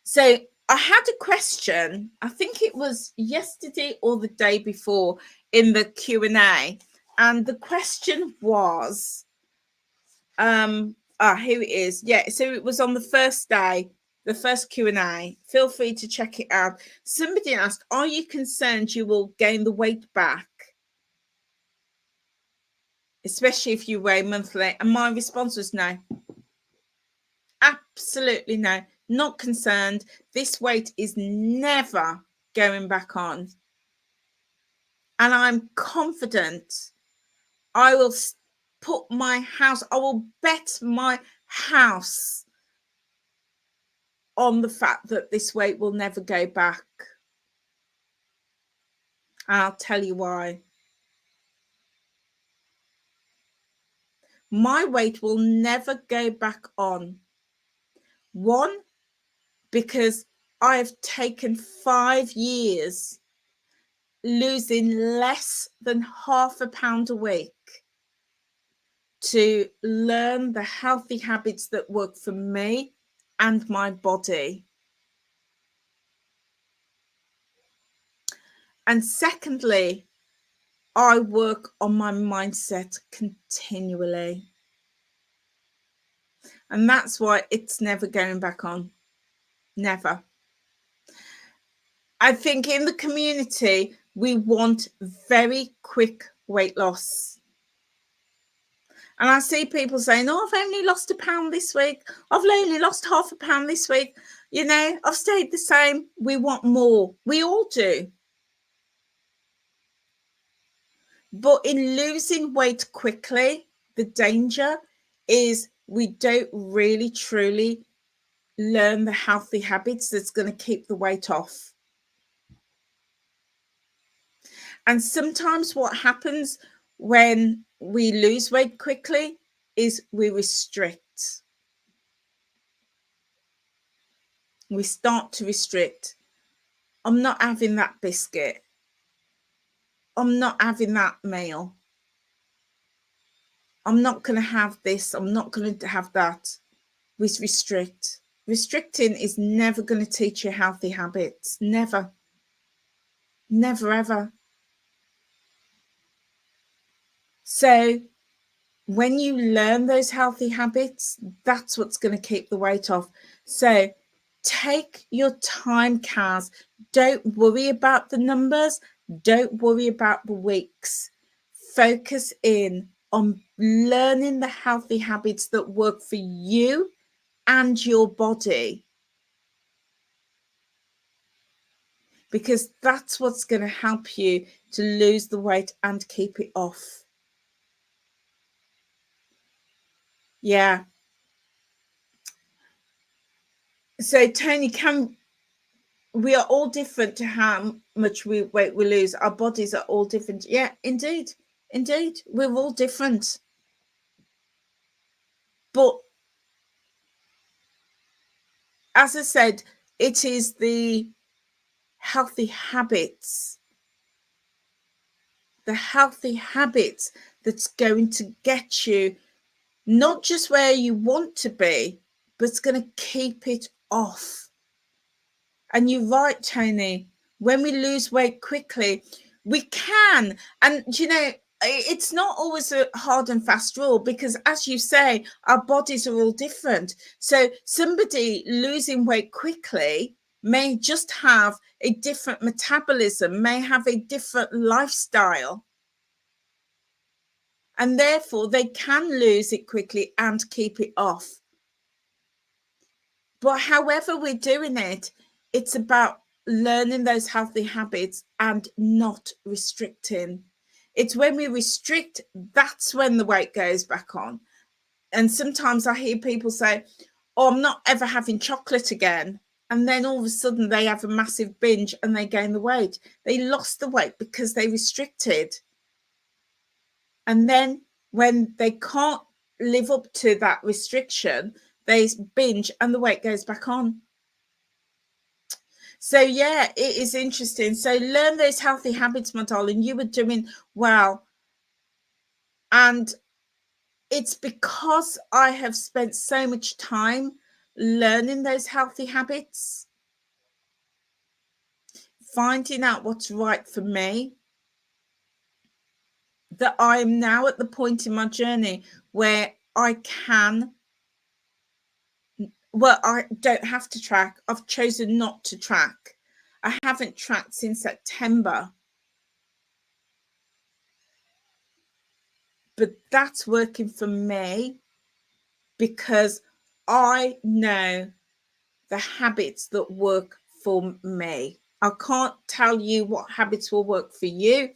So I had a question, I think it was yesterday or the day before, in the Q&A, and the question was, here it is. Yeah, so it was on the first day, the first Q&A. Feel free to check it out. Somebody asked, are you concerned you will gain the weight back, especially if you weigh monthly? And my response was no. Absolutely no. Not concerned. This weight is never going back on. And I'm confident I will put my house, I will bet my house on the fact that this weight will never go back. And I'll tell you why. My weight will never go back on. 1, because I've taken 5 years losing less than £0.5 a week to learn the healthy habits that work for me and my body. And secondly, I work on my mindset continually. And that's why it's never going back on. Never. I think in the community, we want very quick weight loss. And I see people saying, oh, I've only lost £1 this week. I've only lost half a pound this week. You know, I've stayed the same. We want more. We all do. But in losing weight quickly, the danger is we don't really truly learn the healthy habits that's going to keep the weight off. And sometimes what happens when we lose weight quickly is we restrict. We start to restrict. I'm not having that biscuit. I'm not having that meal. I'm not going to have this. I'm not going to have that. We restrict. Restricting is never going to teach you healthy habits. Never. Never, ever. So when you learn those healthy habits, that's what's going to keep the weight off. So take your time, Kaz. Don't worry about the numbers. Don't worry about the weeks. Focus in on learning the healthy habits that work for you and your body. Because that's what's going to help you to lose the weight and keep it off. Yeah. So, Tony, we are all different to how much weight we lose. Our bodies are all different. Yeah, indeed. Indeed. We're all different. But as I said, it is the healthy habits, that's going to get you not just where you want to be, but it's going to keep it off. And you're right, Tony. When we lose weight quickly, we can. And, you know, it's not always a hard and fast rule because, as you say, our bodies are all different. So somebody losing weight quickly may just have a different metabolism, may have a different lifestyle. And therefore, they can lose it quickly and keep it off. But however we're doing it, it's about learning those healthy habits and not restricting. It's when we restrict, that's when the weight goes back on. And sometimes I hear people say, oh, I'm not ever having chocolate again. And then all of a sudden they have a massive binge and they gain the weight. They lost the weight because they restricted. And then when they can't live up to that restriction, they binge and the weight goes back on. So yeah, it is interesting. So learn those healthy habits, my darling. You were doing well. And it's because I have spent so much time learning those healthy habits, finding out what's right for me, that I am now at the point in my journey where I can, well, I don't have to track. I've chosen not to track. I haven't tracked since September. But that's working for me because I know the habits that work for me. I can't tell you what habits will work for you.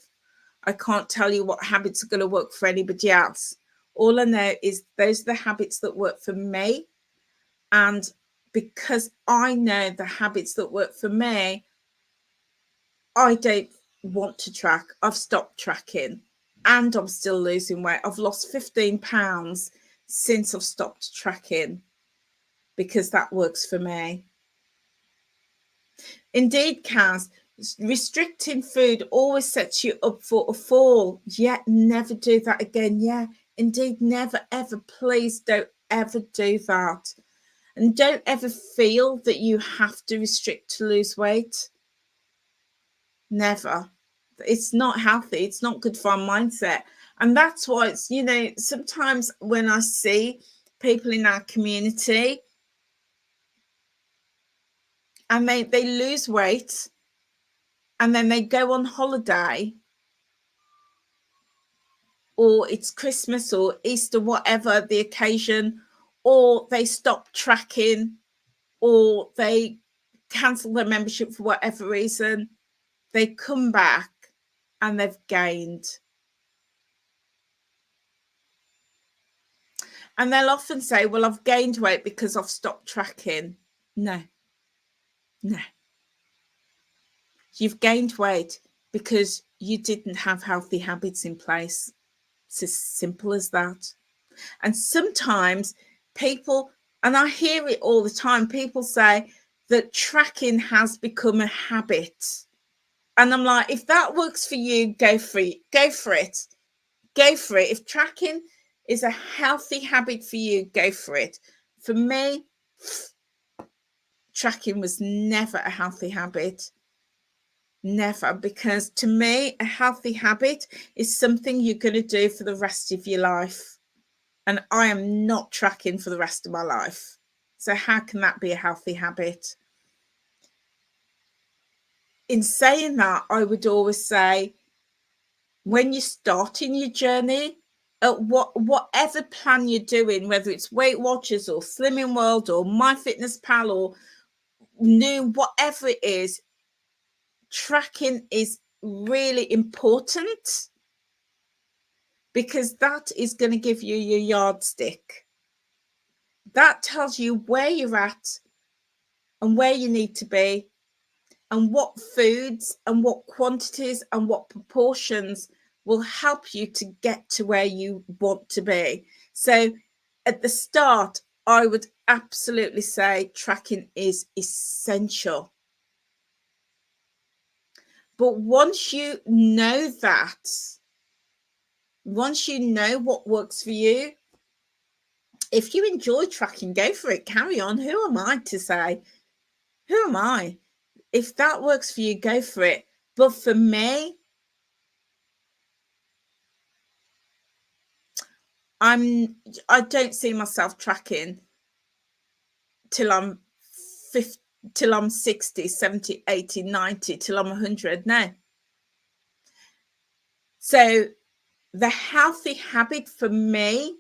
I can't tell you what habits are going to work for anybody else. All I know is those are the habits that work for me. And because I know the habits that work for me, I don't want to track. I've stopped tracking and I'm still losing weight. I've lost 15 pounds since I've stopped tracking because that works for me. Indeed, Kaz, restricting food always sets you up for a fall. Yet never do that again. Yeah, indeed, never, ever. Please don't ever do that. And don't ever feel that you have to restrict to lose weight. Never. It's not healthy. It's not good for our mindset. And that's why it's, you know, sometimes when I see people in our community and they lose weight and then they go on holiday or it's Christmas or Easter, whatever the occasion, or they stop tracking, or they cancel their membership for whatever reason, they come back and they've gained. And they'll often say, well, I've gained weight because I've stopped tracking. No. You've gained weight because you didn't have healthy habits in place. It's as simple as that. And sometimes people, and I hear it all the time, people say that tracking has become a habit. And I'm like, if that works for you, go for it. Go for it. Go for it. If tracking is a healthy habit for you, go for it. For me, tracking was never a healthy habit. Never, because to me, a healthy habit is something you're going to do for the rest of your life. And I am not tracking for the rest of my life. So how can that be a healthy habit? In saying that, I would always say, when you're starting your journey, whatever plan you're doing, whether it's Weight Watchers or Slimming World or MyFitnessPal or new, whatever it is, tracking is really important, because that is going to give you your yardstick. That tells you where you're at and where you need to be, and what foods and what quantities and what proportions will help you to get to where you want to be. So at the start, I would absolutely say tracking is essential. But once you know that, once you know what works for you, if you enjoy tracking, go for it, carry on. Who am I to say? Who am I? If that works for you, go for it. But for me, I don't see myself tracking till I'm 50, till I'm 60, 70, 80, 90, till I'm 100. No. So the healthy habit for me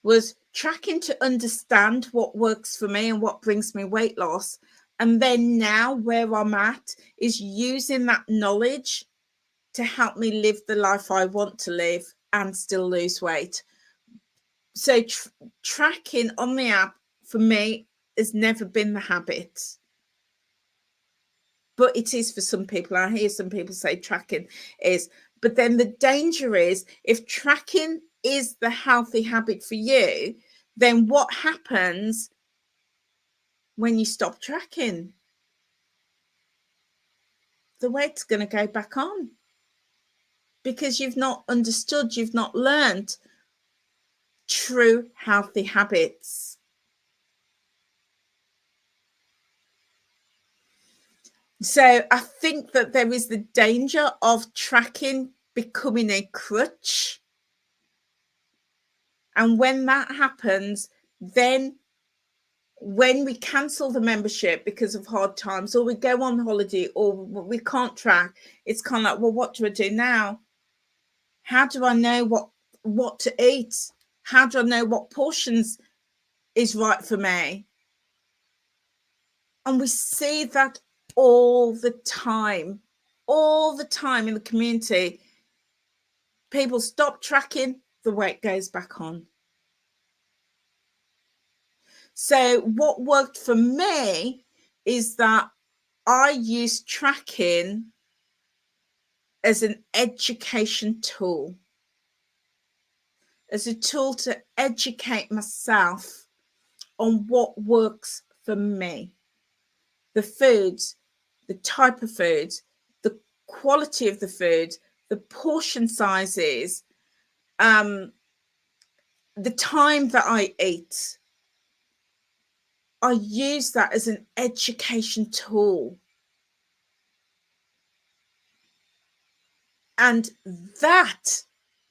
was tracking to understand what works for me and what brings me weight loss. And then now where I'm at is using that knowledge to help me live the life I want to live and still lose weight. So tracking on the app for me has never been the habit. But it is for some people. I hear some people say tracking is. But then the danger is, if tracking is the healthy habit for you, then what happens when you stop tracking? The weight's going to go back on, because you've not understood, you've not learned true healthy habits. So I think that there is the danger of tracking becoming a crutch. And when that happens, then when we cancel the membership because of hard times, or we go on holiday, or we can't track, it's kind of like, well, what do I do now? How do I know what to eat? How do I know what portions is right for me? And we see that all the time in the community. People stop tracking, the weight goes back on. So what worked for me is that I used tracking as an education tool, as a tool to educate myself on what works for me. The foods, the type of foods, the quality of the food, the portion sizes, the time that I eat. I use that as an education tool. And that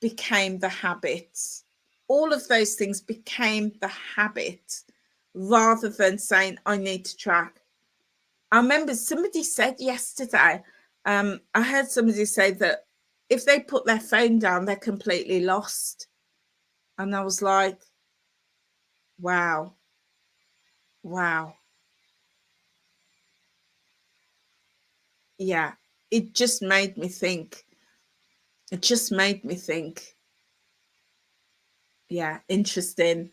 became the habit. All of those things became the habit, rather than saying, I need to track. I remember somebody said yesterday, I heard somebody say that if they put their phone down, they're completely lost. And I was like, wow, wow. Yeah, it just made me think. It just made me think. Yeah, interesting.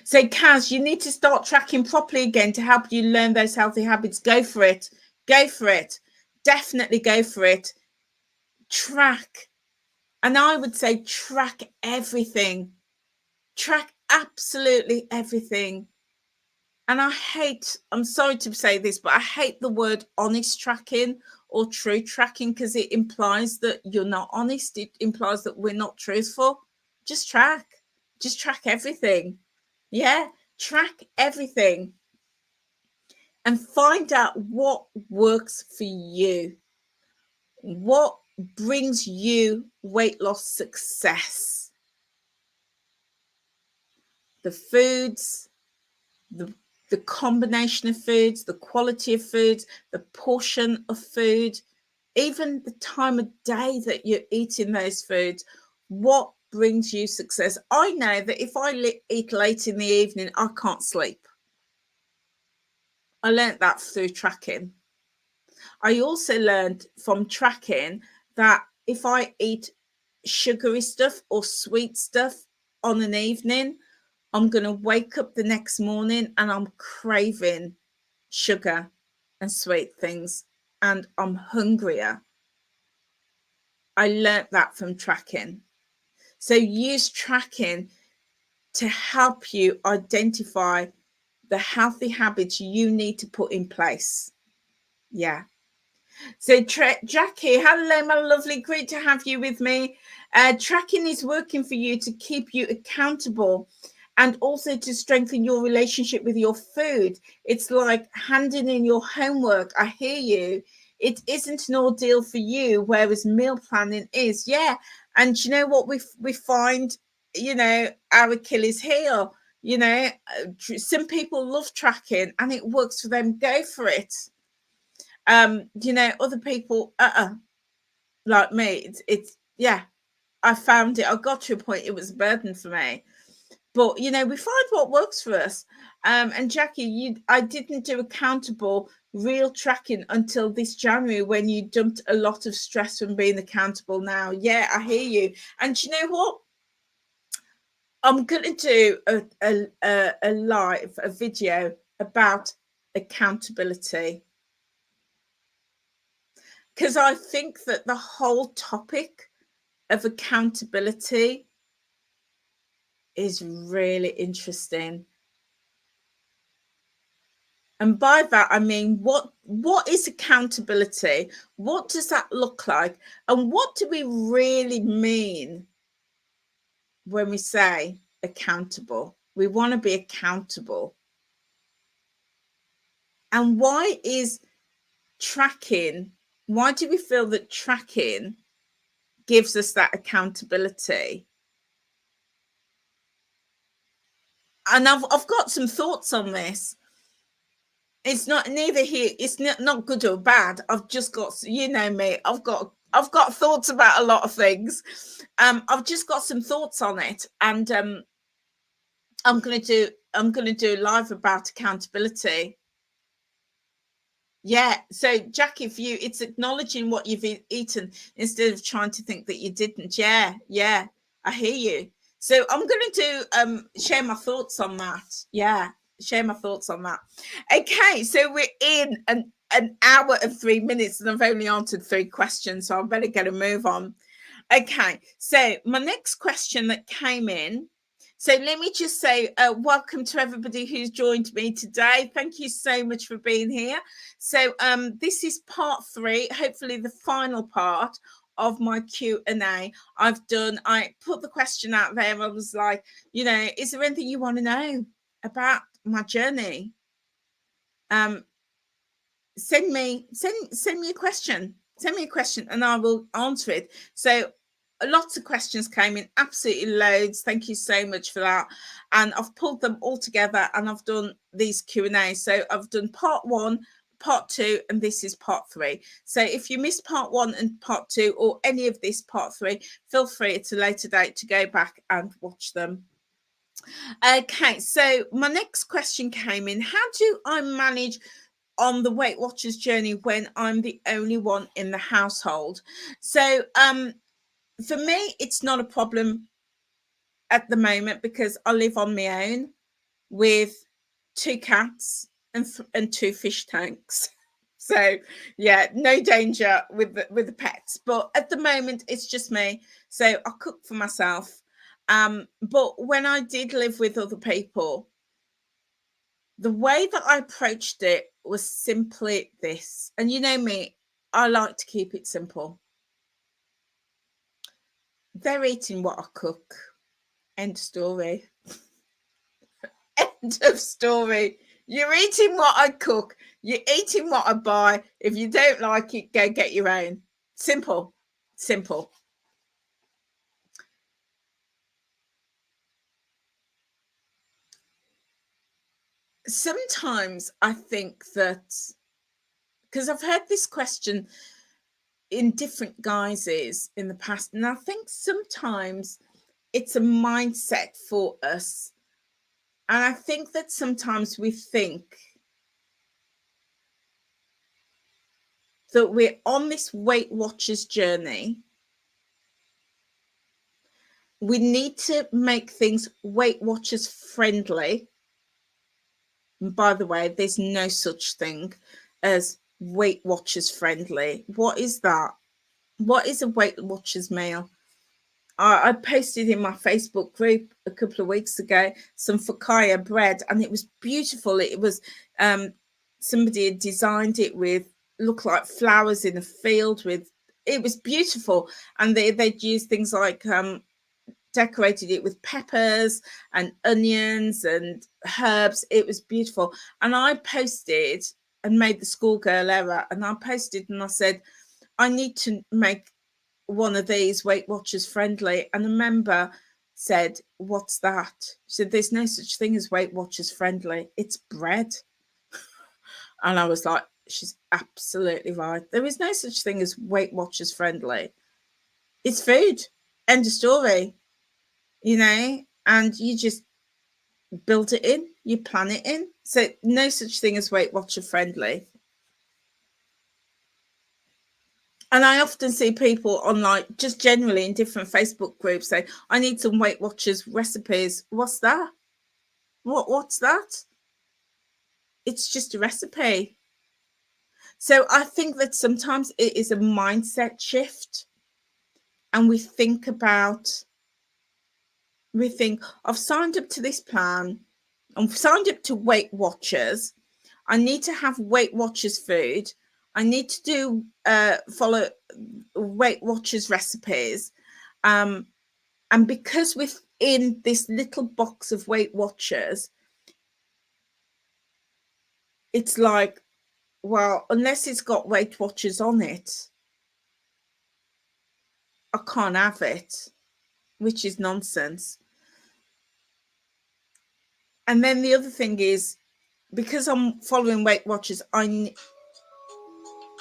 So, Kaz, you need to start tracking properly again to help you learn those healthy habits. Go for it. Go for it. Definitely go for it. Track. And I would say track everything. Track absolutely everything. And I'm sorry to say this, but I hate the word honest tracking or true tracking because it implies that you're not honest. It implies that we're not truthful. Just track. Just track everything. Yeah, track everything and find out what works for you. What brings you weight loss success? The foods, the the combination of foods, the quality of foods, the portion of food, even the time of day that you're eating those foods. What brings you success? I know that if I eat late in the evening, I can't sleep. I learned that through tracking. I also learned from tracking that if I eat sugary stuff or sweet stuff on an evening, I'm going to wake up the next morning and I'm craving sugar and sweet things and I'm hungrier. I learnt that from tracking. So use tracking to help you identify the healthy habits you need to put in place. Yeah. So Jackie, hello, my lovely. Great to have you with me. Tracking is working for you to keep you accountable and also to strengthen your relationship with your food. It's like handing in your homework. I hear you. It isn't an ordeal for you, whereas meal planning is. Yeah. And you know what we find, our Achilles heel. Some people love tracking and it works for them. Go for it. Other people like me, it's yeah, I found it. I got to a point it was a burden for me. But we find what works for us. And Jackie, I didn't do accountable real tracking until this January when you dumped a lot of stress from being accountable now. Yeah, I hear you. And you know what? I'm gonna do a live, a video about accountability. Because I think that the whole topic of accountability is really interesting. And by that, I mean, what is accountability? What does that look like? And what do we really mean when we say accountable? We want to be accountable. And why is tracking, why do we feel that tracking gives us that accountability? And I've got some thoughts on this. It's not neither here. It's not good or bad. I've just got, me. I've got thoughts about a lot of things. I've just got some thoughts on it, and I'm gonna do live about accountability. Yeah. So, Jackie, for you, it's acknowledging what you've eaten instead of trying to think that you didn't. Yeah. Yeah. I hear you. So I'm going to do share my thoughts on that. Yeah, share my thoughts on that. Okay, so we're in an hour and 3 minutes, and I've only answered 3 questions, so I better get a move on. Okay, so my next question that came in. So let me just say welcome to everybody who's joined me today. Thank you so much for being here. So this is part 3, hopefully the final part of my Q&A. I put the question out there. I was like, is there anything you want to know about my journey? Send me a question. Send me a question and I will answer it. So lots of questions came in, absolutely loads. Thank you so much for that. And I've pulled them all together and I've done these Q&A. So I've done part 1, part 2 and this is part 3. So if you missed part 1 and part 2 or any of this part 3, feel free at a later date to go back and watch them. Okay, so my next question came in. How do I manage on the Weight Watchers journey when I'm the only one in the household? So for me, it's not a problem at the moment because I live on my own with 2 cats and 2 fish tanks. So yeah, no danger with the pets. But at the moment, it's just me. So I cook for myself. But when I did live with other people, the way that I approached it was simply this. And you know me, I like to keep it simple. They're eating what I cook. End story. End of story. You're eating what I cook. You're eating what I buy. If you don't like it, go get your own. Simple. Simple. Sometimes I think that, because I've heard this question in different guises in the past, and I think sometimes it's a mindset for us. And I think that sometimes we think that we're on this Weight Watchers journey. We need to make things Weight Watchers friendly. And by the way, there's no such thing as Weight Watchers friendly. What is that? What is a Weight Watchers meal? I posted in my Facebook group a couple of weeks ago some focaccia bread, and it was beautiful. It was somebody had designed it with looked like flowers in a field with. It was beautiful, and they'd used things like decorated it with peppers and onions and herbs. It was beautiful, and I posted and made the schoolgirl error, and I posted and I said, I need to make one of these Weight Watchers friendly. And a member said, what's that? She said, there's no such thing as Weight Watchers friendly. It's bread. And I was like, she's absolutely right. There is no such thing as Weight Watchers friendly. It's food. End of story. You know, and you just build it in, you plan it in. So no such thing as Weight Watcher friendly. And I often see people on, like, just generally in different Facebook groups say, I need some Weight Watchers recipes. What's that? What's that? It's just a recipe. So I think that sometimes it is a mindset shift. And we think, I've signed up to this plan. I've signed up to Weight Watchers. I need to have Weight Watchers food. I need to do follow Weight Watchers recipes. And because within this little box of Weight Watchers, it's like, well, unless it's got Weight Watchers on it, I can't have it, which is nonsense. And then the other thing is, because I'm following Weight Watchers,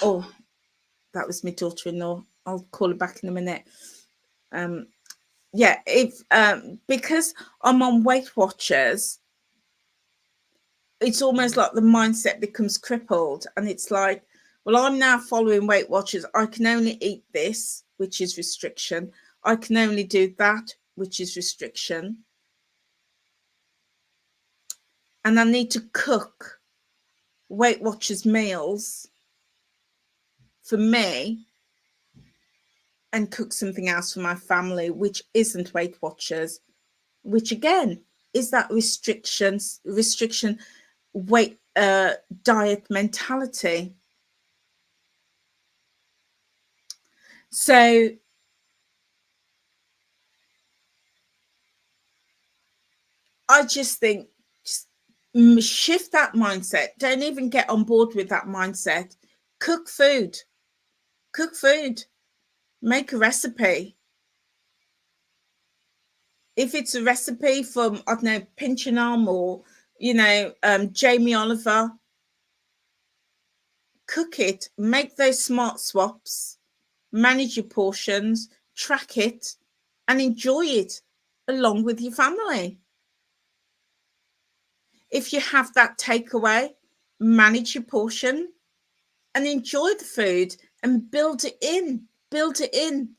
oh, that was my daughter-in-law. I'll call her back in a minute. Yeah, because I'm on Weight Watchers, it's almost like the mindset becomes crippled, and it's like, well, I'm now following Weight Watchers. I can only eat this, which is restriction. I can only do that, which is restriction. And I need to cook Weight Watchers meals for me and cook something else for my family, which isn't Weight Watchers, which again is that restriction weight diet mentality. So I just think, just shift that mindset. Don't even get on board with that mindset. Cook food. Make a recipe. If it's a recipe from, I don't know, Pinch and Arm or, Jamie Oliver, cook it, make those smart swaps, manage your portions, track it, and enjoy it along with your family. If you have that takeaway, manage your portion and enjoy the food and build it in. Build it in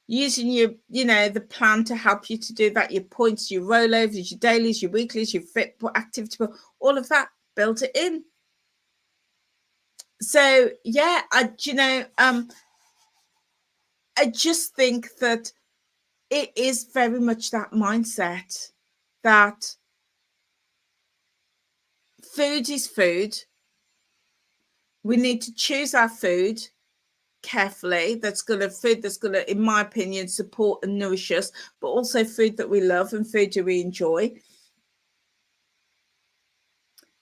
using your, the plan to help you to do that. Your points, your rollovers, your dailies, your weeklies, your fit activity, all of that. Build it in. So yeah, I just think that it is very much that mindset that food is food. We need to choose our food carefully. That's going to, in my opinion, support and nourish us, but also food that we love and food that we enjoy.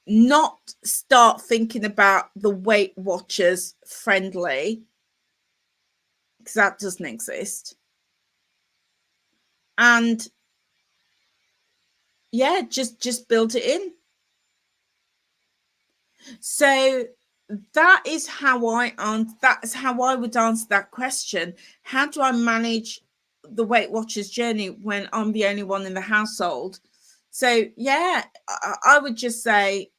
Not start thinking about the Weight Watchers friendly, because that doesn't exist. And yeah, just build it in. So that's how I would answer that question. How do I manage the Weight Watchers journey when I'm the only one in the household? So yeah, I would just say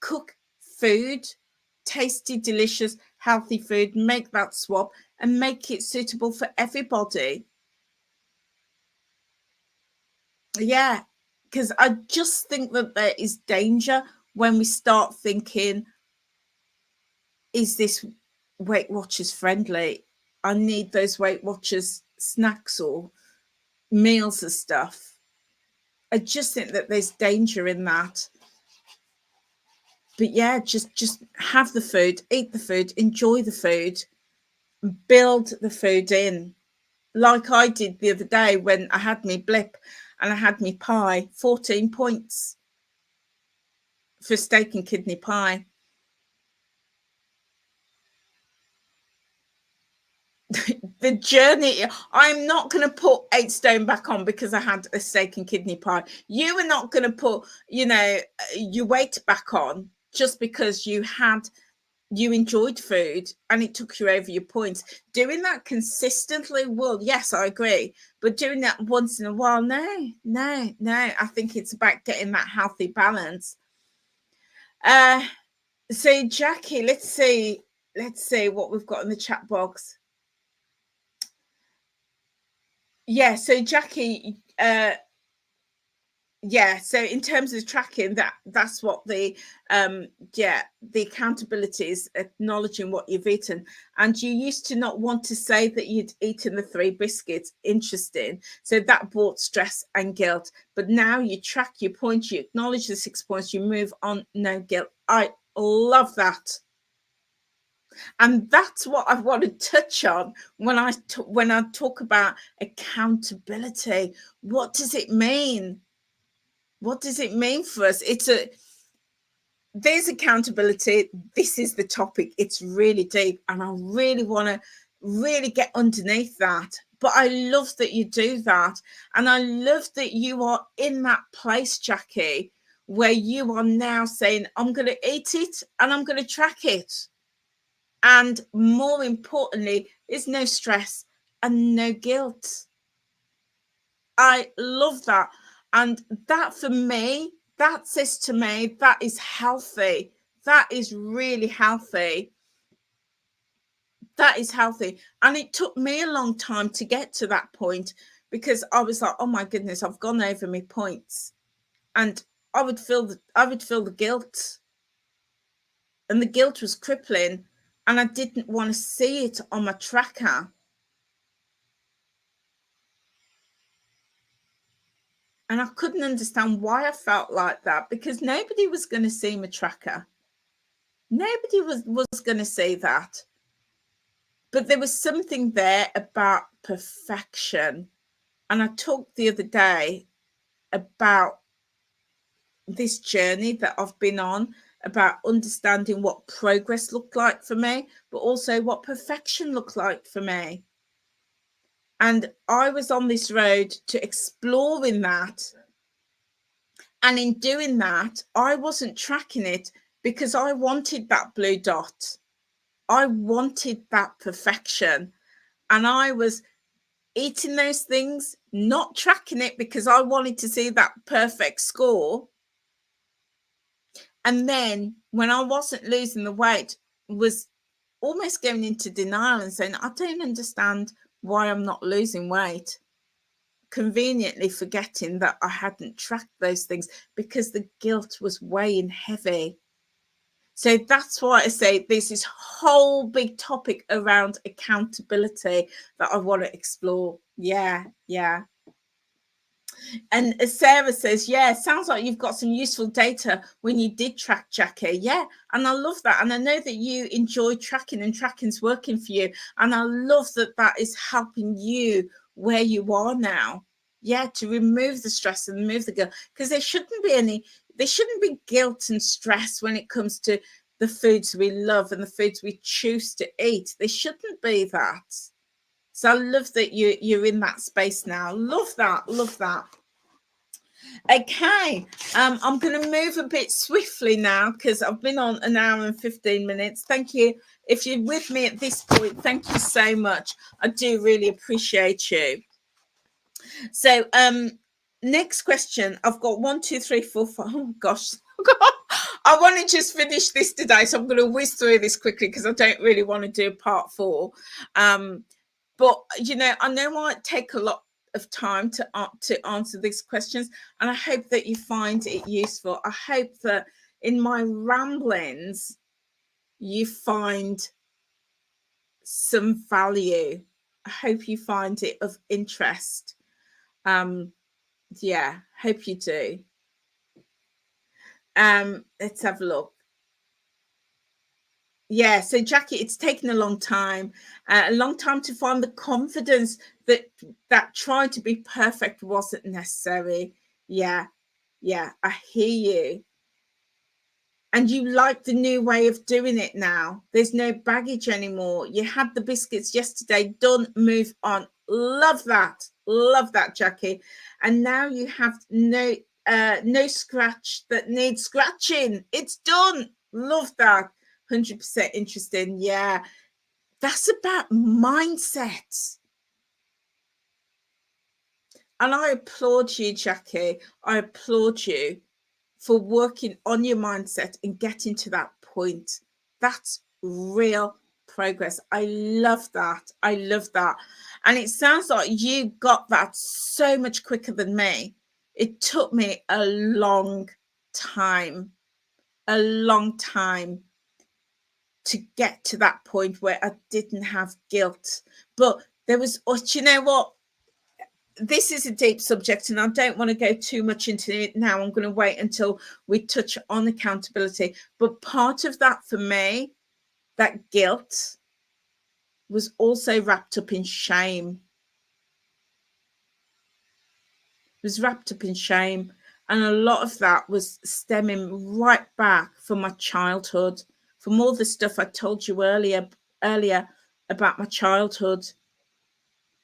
cook food, tasty, delicious, healthy food, make that swap and make it suitable for everybody. Yeah, because I just think that there is danger when we start thinking, is this Weight Watchers friendly? I need those Weight Watchers snacks or meals and stuff. I just think that there's danger in that. But yeah, just have the food, eat the food, enjoy the food, build the food in. Like I did the other day when I had me blip and I had me pie, 14 points for steak and kidney pie. The journey, I'm not going to put 8 stone back on because I had a steak and kidney pie. You are not going to put, your weight back on just because you enjoyed food and it took you over your points. Doing that consistently, well, yes, I agree. But doing that once in a while, no. I think it's about getting that healthy balance. So Jackie, let's see what we've got in the chat box. Yeah, so Jackie, yeah, so in terms of tracking, that's what the accountability is, acknowledging what you've eaten. And you used to not want to say that you'd eaten the 3 biscuits. Interesting. So that brought stress and guilt, but now you track your points, you acknowledge the 6 points, you move on, no guilt. I love that. And that's what I want to touch on when I talk about accountability. What does it mean? What does it mean for us? There's accountability. This is the topic. It's really deep, and I really want to really get underneath that. But I love that you do that, and I love that you are in that place, Jackie, where you are now saying, I'm going to eat it and I'm going to track it. And more importantly, there's no stress and no guilt. I love that. And that, for me, that says to me, that is healthy. That is really healthy. That is healthy. And it took me a long time to get to that point, because I was like, oh my goodness, I've gone over my points. And I would feel the guilt. And the guilt was crippling. And I didn't want to see it on my tracker. And I couldn't understand why I felt like that, because nobody was going to see my tracker. Nobody was going to see that. But there was something there about perfection. And I talked the other day about this journey that I've been on, about understanding what progress looked like for me, but also what perfection looked like for me. And I was on this road to exploring that. And in doing that, I wasn't tracking it because I wanted that blue dot. I wanted that perfection. And I was eating those things, not tracking it because I wanted to see that perfect score. And then when I wasn't losing the weight, was almost going into denial and saying, I don't understand why I'm not losing weight. Conveniently forgetting that I hadn't tracked those things because the guilt was weighing heavy. So that's why I say there's this whole big topic around accountability that I want to explore. Yeah. And as Sarah says, yeah, sounds like you've got some useful data when you did track, Jackie. Yeah, and I love that. And I know that you enjoy tracking and tracking's working for you. And I love that that is helping you where you are now. Yeah, to remove the stress and remove the guilt, because there shouldn't be guilt and stress when it comes to the foods we love and the foods we choose to eat. There shouldn't be that. So I love that you're in that space now. Love that. Okay, I'm going to move a bit swiftly now because I've been on an hour and 15 minutes. Thank you. If you're with me at this point, thank you so much. I do really appreciate you. So, next question. I've got 1, 2, 3, 4, 5. Oh gosh. I want to just finish this today, so I'm going to whiz through this quickly because I don't really want to do part 4. But I know I take a lot of time to answer these questions, and I hope that you find it useful. I hope that in my ramblings you find some value. I hope you find it of interest. Yeah, hope you do. Let's have a look. Yeah, so Jackie, it's taken a long time to find the confidence that trying to be perfect wasn't necessary. Yeah, I hear you. And you like the new way of doing it now. There's no baggage anymore. You had the biscuits yesterday, done, move on. Love that, Jackie. And now you have no scratch that needs scratching. It's done. Love that. 100% interesting. Yeah, that's about mindset. And I applaud you, Jackie. I applaud you for working on your mindset and getting to that point. That's real progress. I love that. And it sounds like you got that so much quicker than me. It took me a long time to get to that point where I didn't have guilt. But there was, you know what? This is a deep subject and I don't want to go too much into it now. I'm going to wait until we touch on accountability. But part of that for me, that guilt was also wrapped up in shame. It was wrapped up in shame. And a lot of that was stemming right back from my childhood, from all the stuff I told you earlier about my childhood,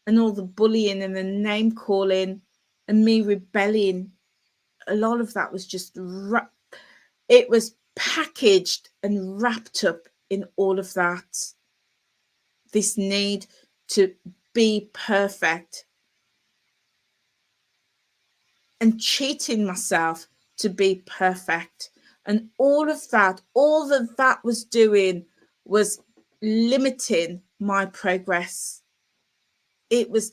and all the bullying and the name calling and me rebelling. A lot of that was just it was packaged and wrapped up in all of that. This need to be perfect and cheating myself to be perfect. And all that was doing was limiting my progress. It was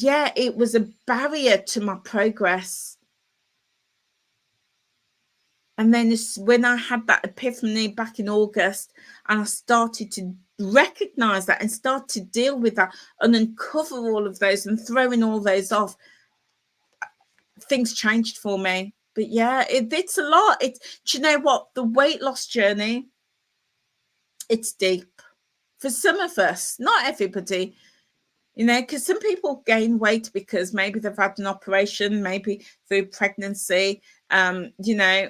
a barrier to my progress. And then when I had that epiphany back in August and I started to recognize that and start to deal with that and uncover all of those and throwing all those off, things changed for me. But yeah, it's a lot. Do you know what? The weight loss journey, it's deep. For some of us, not everybody, because some people gain weight because maybe they've had an operation, maybe through pregnancy,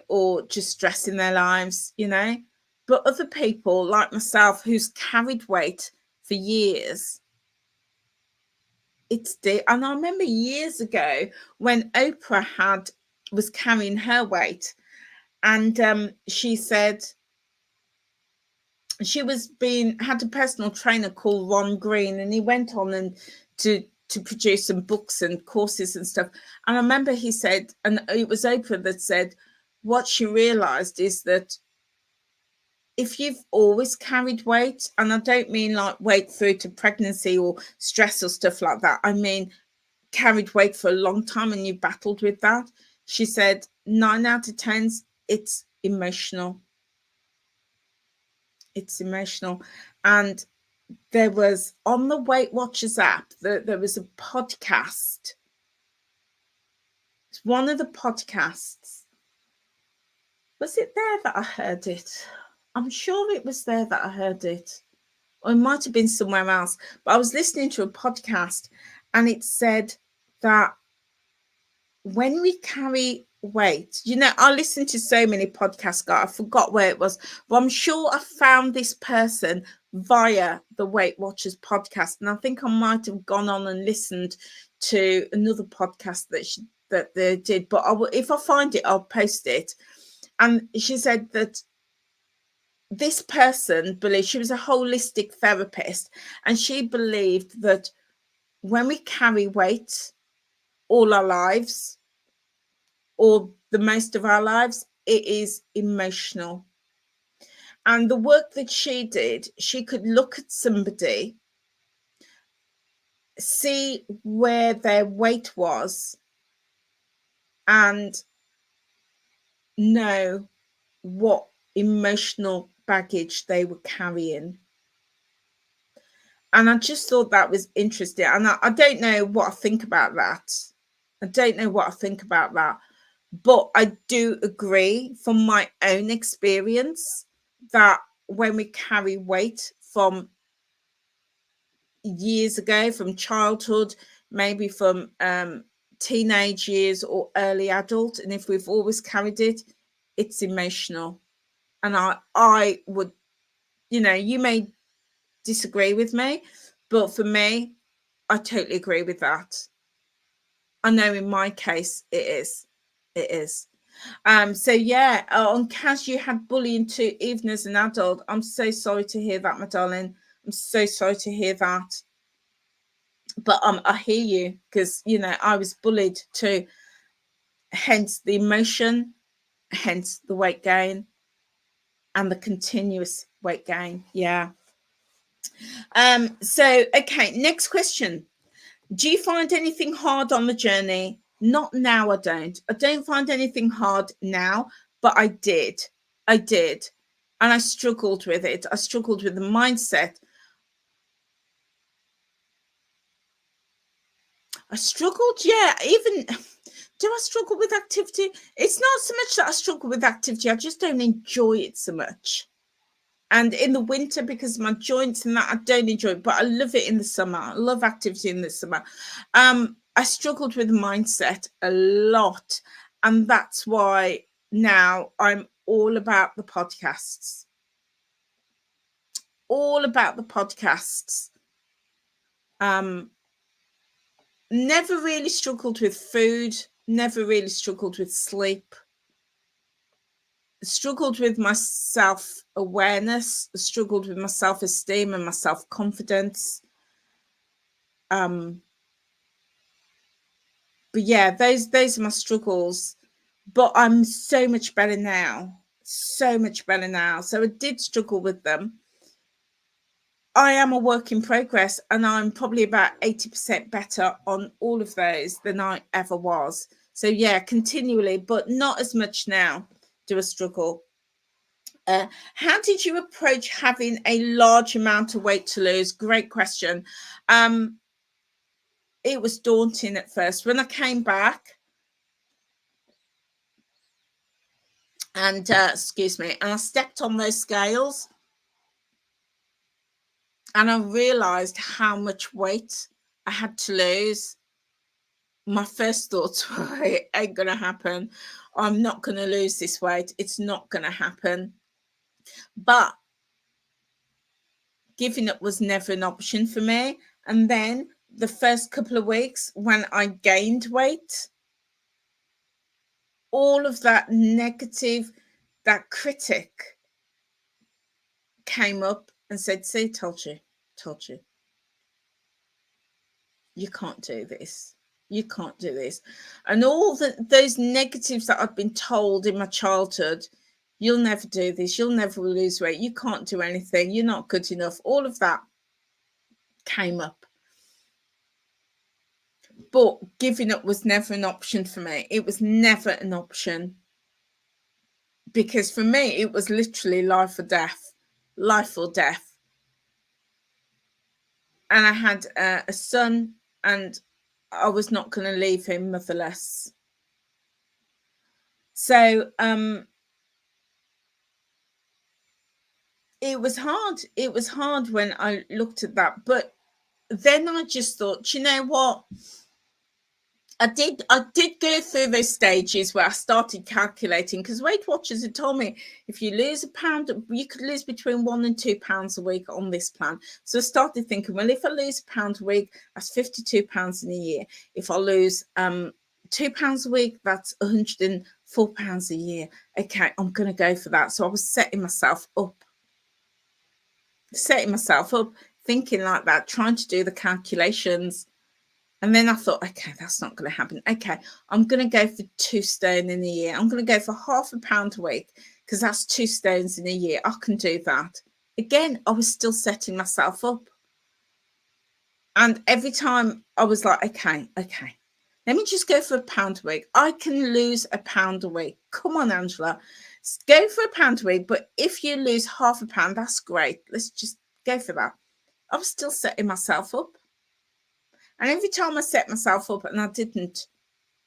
or just stress in their lives, But other people like myself who's carried weight for years, it's deep. And I remember years ago when Oprah was carrying her weight, And she said she had a personal trainer called Ron Green, and he went on and to produce some books and courses and stuff. And I remember he said, and it was Oprah that said, what she realized is that if you've always carried weight, and I don't mean like weight through to pregnancy or stress or stuff like that, I mean carried weight for a long time and you battled with that, she said 9 out of 10, it's emotional. It's emotional. And there was on the Weight Watchers app, there was a podcast. It's one of the podcasts. Was it there that I heard it? I'm sure it was there that I heard it. Or it might have been somewhere else. But I was listening to a podcast and it said that when we carry weight, I listened to so many podcasts, guys, I forgot where it was, but I'm sure I found this person via the Weight Watchers podcast. And I think I might have gone on and listened to another podcast that they did. But if I find it, I'll post it. And she said that this person believed, she was a holistic therapist, and she believed that when we carry weight all our lives, or the most of our lives, it is emotional. And the work that she did, she could look at somebody, see where their weight was, and know what emotional baggage they were carrying. And I just thought that was interesting. And I don't know what I think about that. But I do agree from my own experience that when we carry weight from years ago, from childhood, maybe from teenage years or early adult, and if we've always carried it, it's emotional. And I would, you may disagree with me, but for me, I totally agree with that. I know in my case it is. So yeah, on Kaz, you had bullying too, even as an adult. I'm so sorry to hear that, my darling. I'm so sorry to hear that. But I hear you, because I was bullied too. Hence the emotion, hence the weight gain, and the continuous weight gain. Yeah. So okay, next question. Do you find anything hard on the journey? Not now, I don't. I don't find anything hard now, but I did. And I struggled with it. I struggled with the mindset. I struggled, yeah. Even, do I struggle with activity? It's not so much that I struggle with activity. I just don't enjoy it so much. And in the winter, because of my joints and that, I don't enjoy it, but I love it in the summer. I love activity in the summer. I struggled with mindset a lot. And that's why now I'm all about the podcasts. All about the podcasts. Never really struggled with food. Never really struggled with sleep. Struggled with my self-awareness. Struggled with my self-esteem and my self-confidence. But yeah, those are my struggles. But I'm so much better now. So much better now. So I did struggle with them. I am a work in progress, and I'm probably about 80% better on all of those than I ever was. So yeah, continually, but not as much now do I struggle. How did you approach having a large amount of weight to lose? Great question. It was daunting at first. When I came back, and excuse me, and I stepped on those scales, and I realized how much weight I had to lose. My first thoughts were, it ain't gonna happen. I'm not gonna lose this weight. It's not gonna happen. But giving up was never an option for me. And then the first couple of weeks when I gained weight, all of that negative that critic came up and said, see, told you, you can't do this. You can't do this. And all those negatives that I've been told in my childhood, you'll never do this. You'll never lose weight. You can't do anything. You're not good enough. All of that came up. But giving up was never an option for me. It was never an option. Because for me, it was literally life or death. Life or death. And I had a son, and I was not going to leave him motherless. So it was hard. It was hard when I looked at that. But then I just thought, you know what? I did go through those stages where I started calculating, because Weight Watchers had told me if you lose a pound, you could lose between 1 and 2 pounds a week on this plan. So I started thinking, well, if I lose a pound a week, that's 52 pounds in a year. If I lose 2 pounds a week, that's 104 pounds a year. Okay, I'm going to go for that. So I was setting myself up, thinking like that, trying to do the calculations. And then I thought, okay, that's not going to happen. Okay, I'm going to go for 2 stone in a year. I'm going to go for half a pound a week, because that's 2 stones in a year. I can do that. Again, I was still setting myself up. And every time I was like, okay, let me just go for a pound a week. I can lose a pound a week. Come on, Angela. Go for a pound a week. But if you lose half a pound, that's great. Let's just go for that. I was still setting myself up. And every time I set myself up and I didn't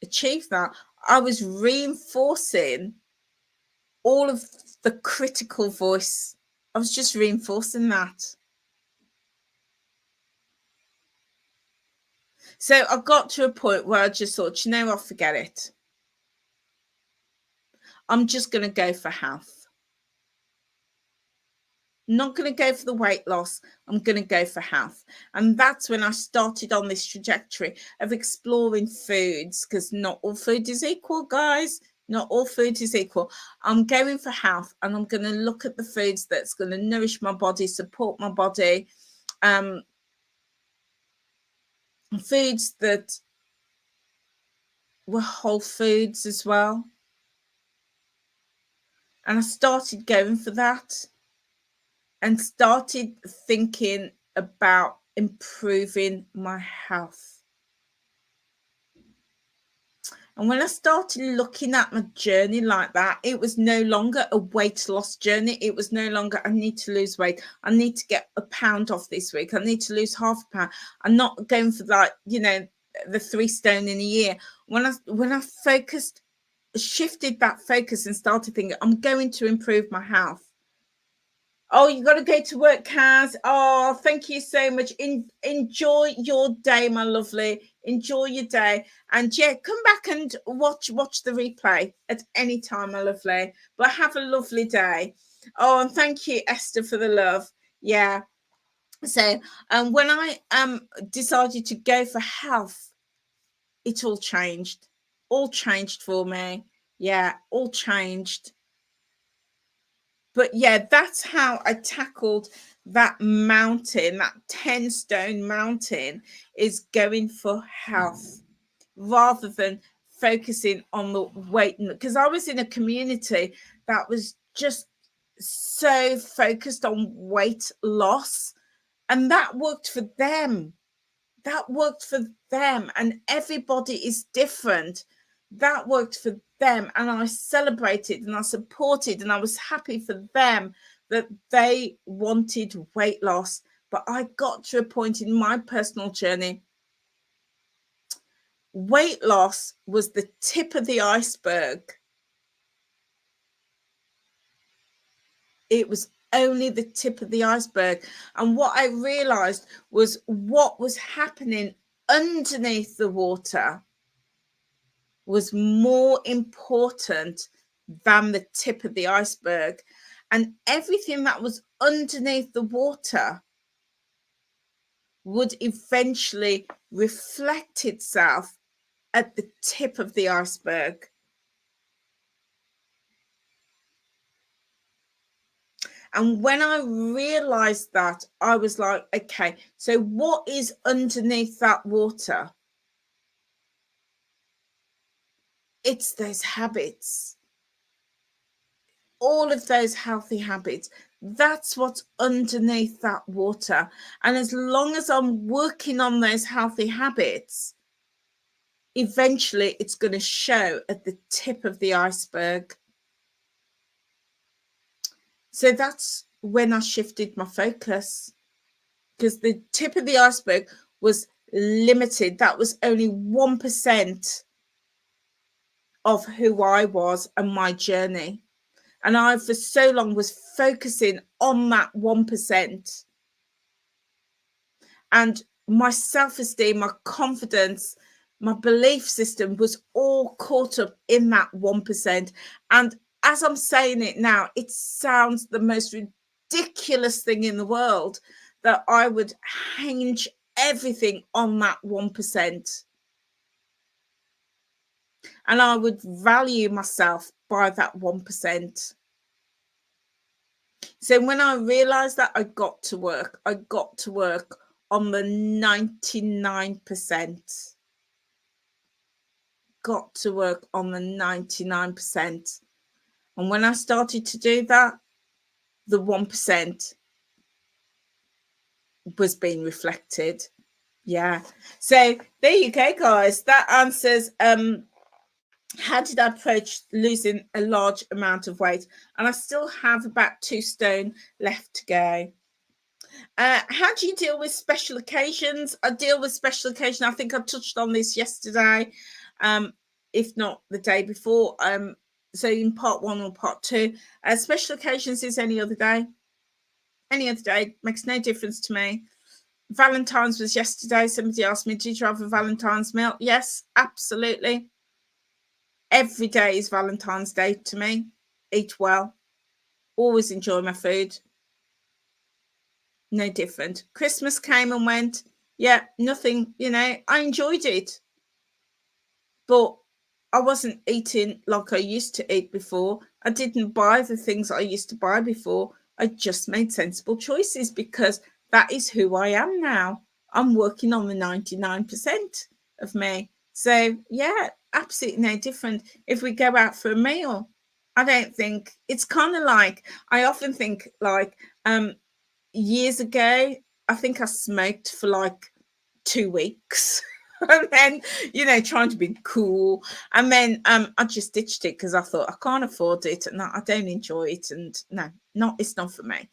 achieve that, I was reinforcing all of the critical voice. I was just reinforcing that. So I got to a point where I just thought, you know what, forget it. I'm just going to go for health. Not going to go for the weight loss. I'm going to go for health. And that's when I started on this trajectory of exploring foods, because not all food is equal, guys. Not all food is equal. I'm going for health, and I'm going to look at the foods that's going to nourish my body, support my body. Foods that were whole foods as well. And I started going for that, and started thinking about improving my health. And when I started looking at my journey like that, it was no longer a weight loss journey. It was no longer, I need to lose weight. I need to get a pound off this week. I need to lose half a pound. I'm not going for like, you know, the 3 stone in a year. When I shifted that focus and started thinking, I'm going to improve my health. Oh, you got to go to work, Kaz. Oh, thank you so much. Enjoy your day, my lovely. Enjoy your day. And yeah, come back and watch the replay at any time, my lovely. But have a lovely day. Oh, and thank you, Esther, for the love. Yeah. So when I decided to go for health, it all changed. All changed for me. Yeah, all changed. But yeah, that's how I tackled that mountain, that 10 stone mountain, is going for health rather than focusing on the weight. Because I was in a community that was just so focused on weight loss, and that worked for them. That worked for them, and everybody is different. That worked for them, and I celebrated and I supported, and I was happy for them that they wanted weight loss. But I got to a point in my personal journey, weight loss was the tip of the iceberg. It was only the tip of the iceberg. And what I realized was what was happening underneath the water was more important than the tip of the iceberg. And everything that was underneath the water would eventually reflect itself at the tip of the iceberg. And when I realized that, I was like, okay, so what is underneath that water? It's those habits, all of those healthy habits. That's what's underneath that water. And as long as I'm working on those healthy habits, eventually it's going to show at the tip of the iceberg. So that's when I shifted my focus, because the tip of the iceberg was limited. That was only 1% of who I was and my journey. And I, for so long, was focusing on that 1%. And my self-esteem, my confidence, my belief system was all caught up in that 1%. And as I'm saying it now, it sounds the most ridiculous thing in the world that I would hinge everything on that 1%. And I would value myself by that 1%. So when I realized that, I got to work on the 99%. Got to work on the 99%. And when I started to do that, the 1% was being reflected. Yeah. So there you go, guys. That answers how did I approach losing a large amount of weight? And I still have about 2 stone left to go. How do you deal with special occasions? I deal with special occasion. I think I touched on this yesterday, if not the day before. So in part 1 or part 2, special occasions is any other day. Any other day makes no difference to me. Valentine's was yesterday. Somebody asked me, did you have a Valentine's meal? Yes, absolutely. Every day is Valentine's Day to me. Eat well. Always enjoy my food. No different. Christmas came and went. Yeah, nothing, I enjoyed it. But I wasn't eating like I used to eat before. I didn't buy the things I used to buy before. I just made sensible choices because that is who I am now. I'm working on the 99% of me. So, yeah, absolutely no different. If we go out for a meal, I don't think it's kind of like, I often think like, years ago, I think I smoked for like 2 weeks. And then, trying to be cool. And then I just ditched it because I thought I can't afford it and I don't enjoy it. And no, it's not for me.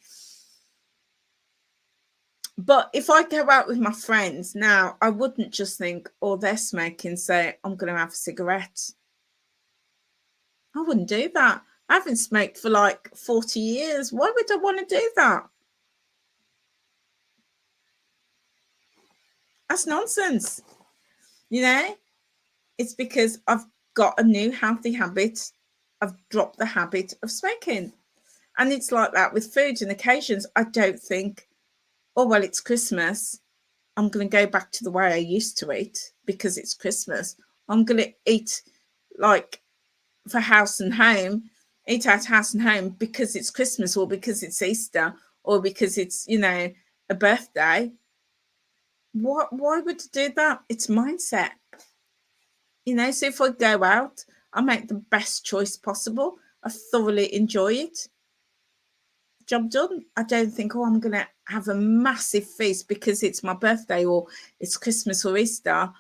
But if I go out with my friends now, I wouldn't just think, oh, they're smoking, so I'm going to have a cigarette. I wouldn't do that. I haven't smoked for like 40 years. Why would I want to do that? That's nonsense. It's because I've got a new healthy habit. I've dropped the habit of smoking. And it's like that with food and occasions. I don't think, oh, well, it's Christmas. I'm going to go back to the way I used to eat because it's Christmas. I'm going to eat like for house and home, eat out house and home because it's Christmas or because it's Easter or because it's, a birthday. Why would you do that? It's mindset. So if I go out, I make the best choice possible. I thoroughly enjoy it. Job done. I don't think, oh, I'm going to have a massive feast because it's my birthday or it's Christmas or Easter.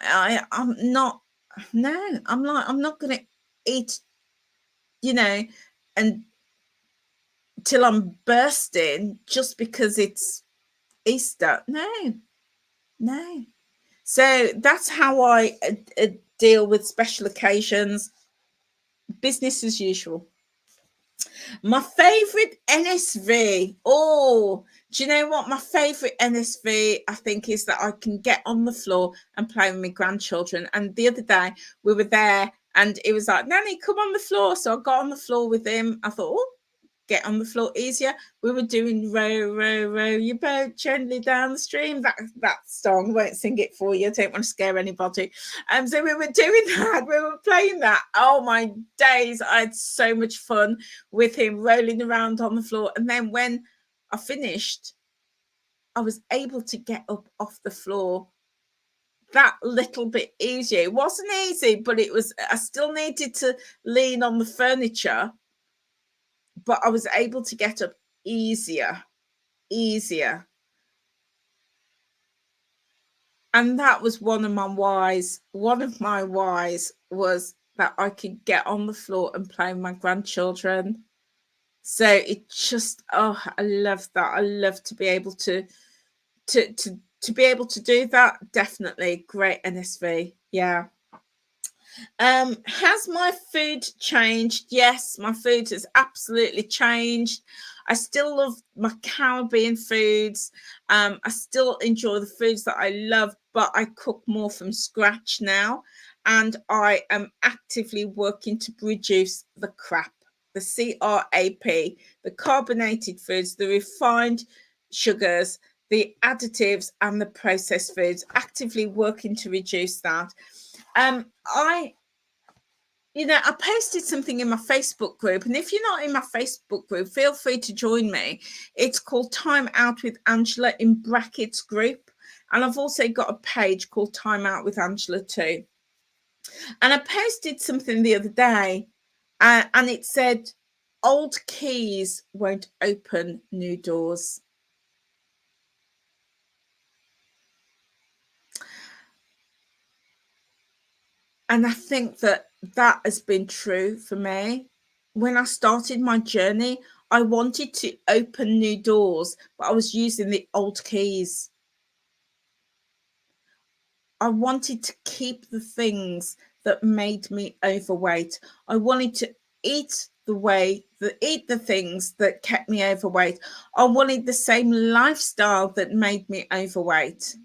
I'm not. No, I'm not going to eat, and till I'm bursting just because it's Easter. No. So that's how I deal with special occasions. Business as usual. My favorite NSV. Oh, do you know what? My favorite NSV, I think, is that I can get on the floor and play with my grandchildren. And the other day we were there and it was like, Nanny, come on the floor. So I got on the floor with him. I thought, oh, get on the floor easier. We were doing row, row, row your boat gently down the stream. That song, won't sing it for you. I don't want to scare anybody. So we were doing that. We were playing that. Oh my days. I had so much fun with him rolling around on the floor. And then when I finished, I was able to get up off the floor that little bit easier. It wasn't easy, but it was, I still needed to lean on the furniture, but I was able to get up easier. And that was one of my whys. One of my whys was that I could get on the floor and play with my grandchildren. So it just, oh, I love that. I love to be able to be able to do that. Definitely great NSV. Yeah. Has my food changed? Yes, my food has absolutely changed. I still love my Caribbean foods. I still enjoy the foods that I love, but I cook more from scratch now. And I am actively working to reduce the crap, the CRAP, the carbonated foods, the refined sugars, the additives, and the processed foods, actively working to reduce that. I posted something in my Facebook group, and if you're not in my Facebook group, feel free to join me. It's called Time Out with Angela in brackets group, and I've also got a page called Time Out with Angela too. And I posted something the other day, and it said, "Old keys won't open new doors." And I think that has been true for me. When I started my journey, I wanted to open new doors, but I was using the old keys. I wanted to keep the things that made me overweight. I wanted to eat the things that kept me overweight. I wanted the same lifestyle that made me overweight.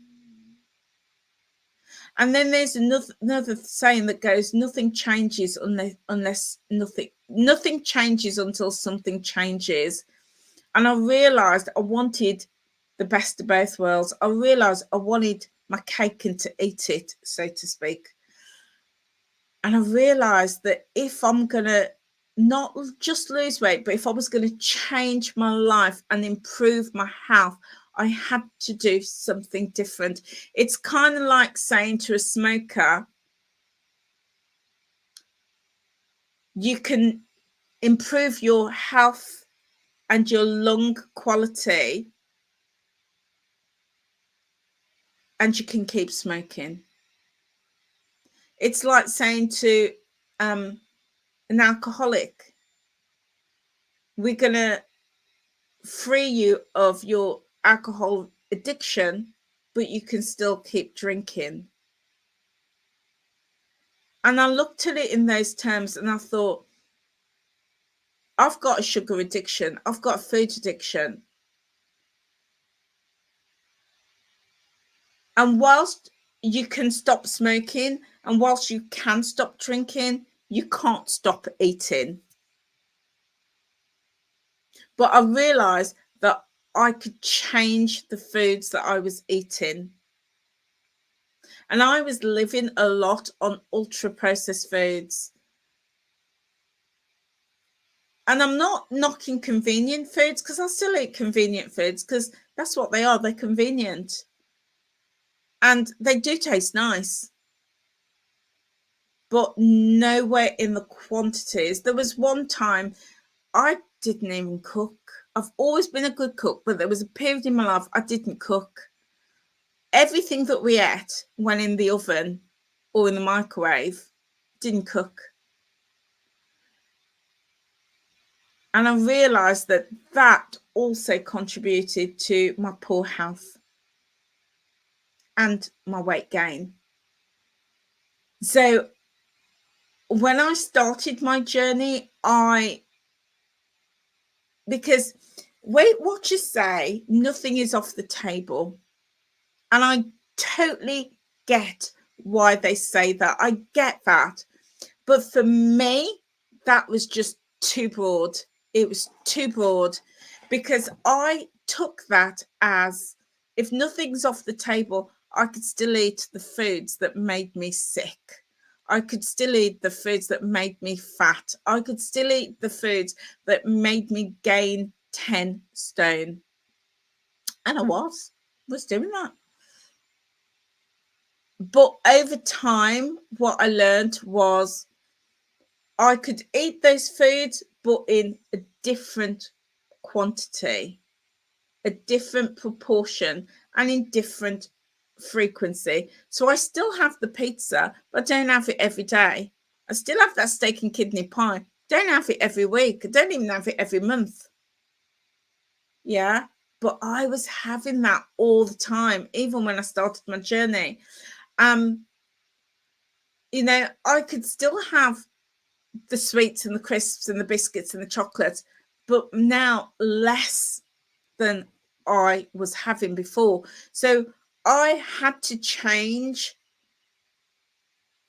And then there's another saying that goes, nothing changes unless nothing changes until something changes. And I realized I wanted the best of both worlds. I realized I wanted my cake and to eat it, so to speak. And I realized that if I'm going to not just lose weight, but if I was going to change my life and improve my health, I had to do something different. It's kind of like saying to a smoker, you can improve your health and your lung quality, and you can keep smoking. It's like saying to an alcoholic, we're going to free you of your alcohol addiction, but you can still keep drinking. And I looked at it in those terms and I thought, I've got a sugar addiction. I've got a food addiction. And whilst you can stop smoking and whilst you can stop drinking, you can't stop eating. But I realized that I could change the foods that I was eating. And I was living a lot on ultra processed foods. And I'm not knocking convenient foods, because I still eat convenient foods because that's what they are. They're convenient. And they do taste nice, but nowhere in the quantities. There was one time I didn't even cook. I've always been a good cook, but there was a period in my life I didn't cook. Everything that we ate went in the oven or in the microwave. Didn't cook. And I realized that that also contributed to my poor health and my weight gain. So when I started my journey, because Weight Watchers say nothing is off the table. And I totally get why they say that. I get that. But for me, that was just too broad. It was too broad, because I took that as, if nothing's off the table, I could still eat the foods that made me sick. I could still eat the foods that made me fat. I could still eat the foods that made me gain 10 stone. And I was doing that. But over time, what I learned was I could eat those foods, but in a different quantity, a different proportion, and in different frequency. So I still have the pizza, but I don't have it every day. I still have that steak and kidney pie. Don't have it every week. I don't even have it every month. Yeah. But I was having that all the time, even when I started my journey. You know, I could still have the sweets and the crisps and the biscuits and the chocolates, but now less than I was having before. So I had to change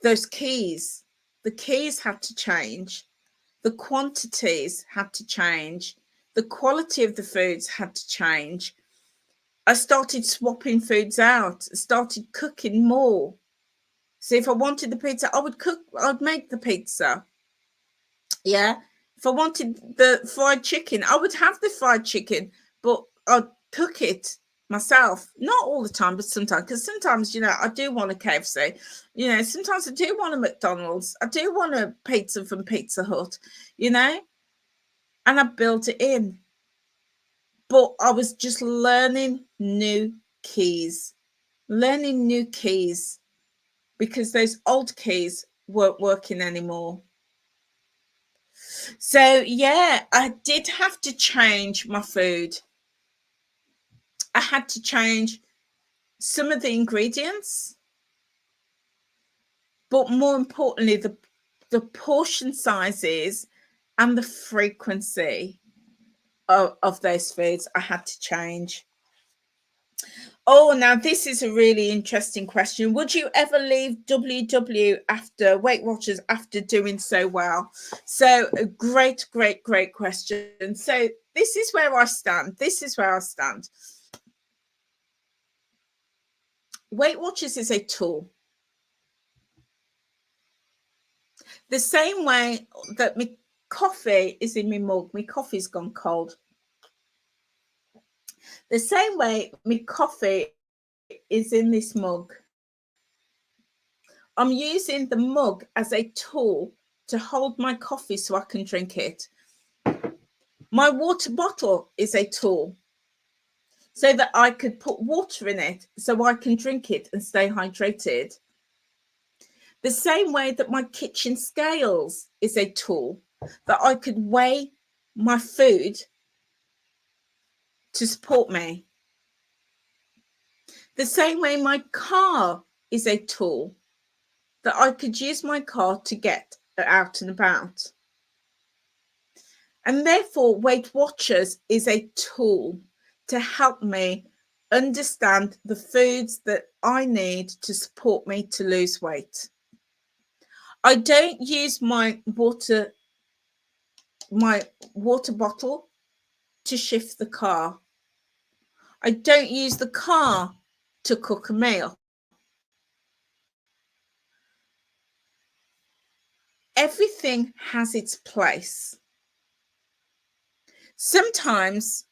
those keys. The keys had to change. The quantities had to change. The quality of the foods had to change. I started swapping foods out. I started cooking more. So if I wanted the pizza, I'd make the pizza. Yeah. If I wanted the fried chicken, I would have the fried chicken, but I'd cook it myself. Not all the time, but sometimes, because sometimes, you know, I do want a KFC. You know, sometimes I do want a McDonald's. I do want a pizza from Pizza Hut, you know, and I built it in. But I was just learning new keys, because those old keys weren't working anymore. So yeah, I did have to change my food. I had to change some of the ingredients, but more importantly, the portion sizes and the frequency of those foods I had to change. Oh, now this is a really interesting question. Would you ever leave WW after Weight Watchers after doing so well? So a great question. So this is where I stand. Weight Watchers is a tool. The same way that my coffee is in my mug, my coffee's gone cold. The same way my coffee is in this mug. I'm using the mug as a tool to hold my coffee so I can drink it. My water bottle is a tool so that I could put water in it so I can drink it and stay hydrated. The same way that my kitchen scales is a tool that I could weigh my food to support me. The same way my car is a tool that I could use my car to get out and about. And therefore, Weight Watchers is a tool to help me understand the foods that I need to support me to lose weight. I don't use my water bottle to shift the car. I don't use the car to cook a meal. Everything has its place. Sometimes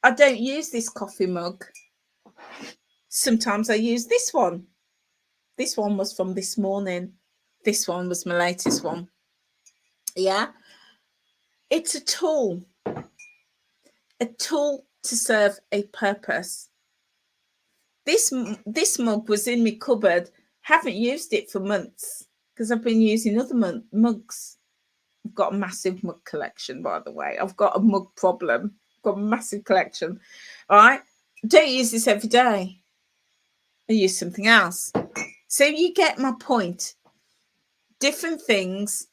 I don't use this coffee mug. Sometimes I use this one. This one was from this morning. This one was my latest one. Yeah. It's a tool to serve a purpose. This mug was in my cupboard. Haven't used it for months because I've been using other mugs. I've got a massive mug collection, by the way. I've got a mug problem. I've got a massive collection. All right. Don't use this every day. I use something else. So you get my point. Different things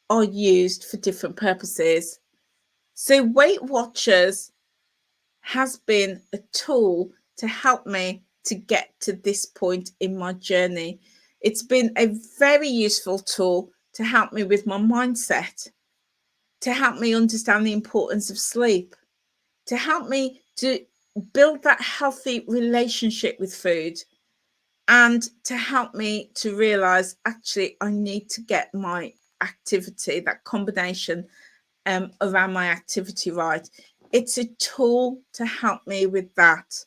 are used for different purposes. So Weight Watchers has been a tool to help me to get to this point in my journey. It's been a very useful tool to help me with my mindset. to help me understand the importance of sleep, to help me to build that healthy relationship with food, and to help me to realize actually I need to get my activity, that combination around my activity right. It's a tool to help me with that.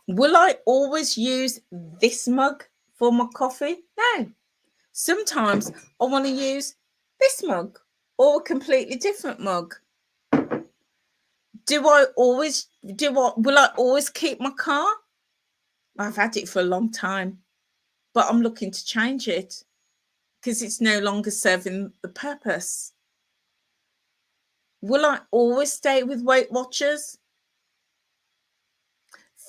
Will I always use this mug for my coffee? No. Sometimes I want to use this mug or a completely different mug. Will I always keep my car? I've had it for a long time, but I'm looking to change it because it's no longer serving the purpose. Will I always stay with Weight Watchers?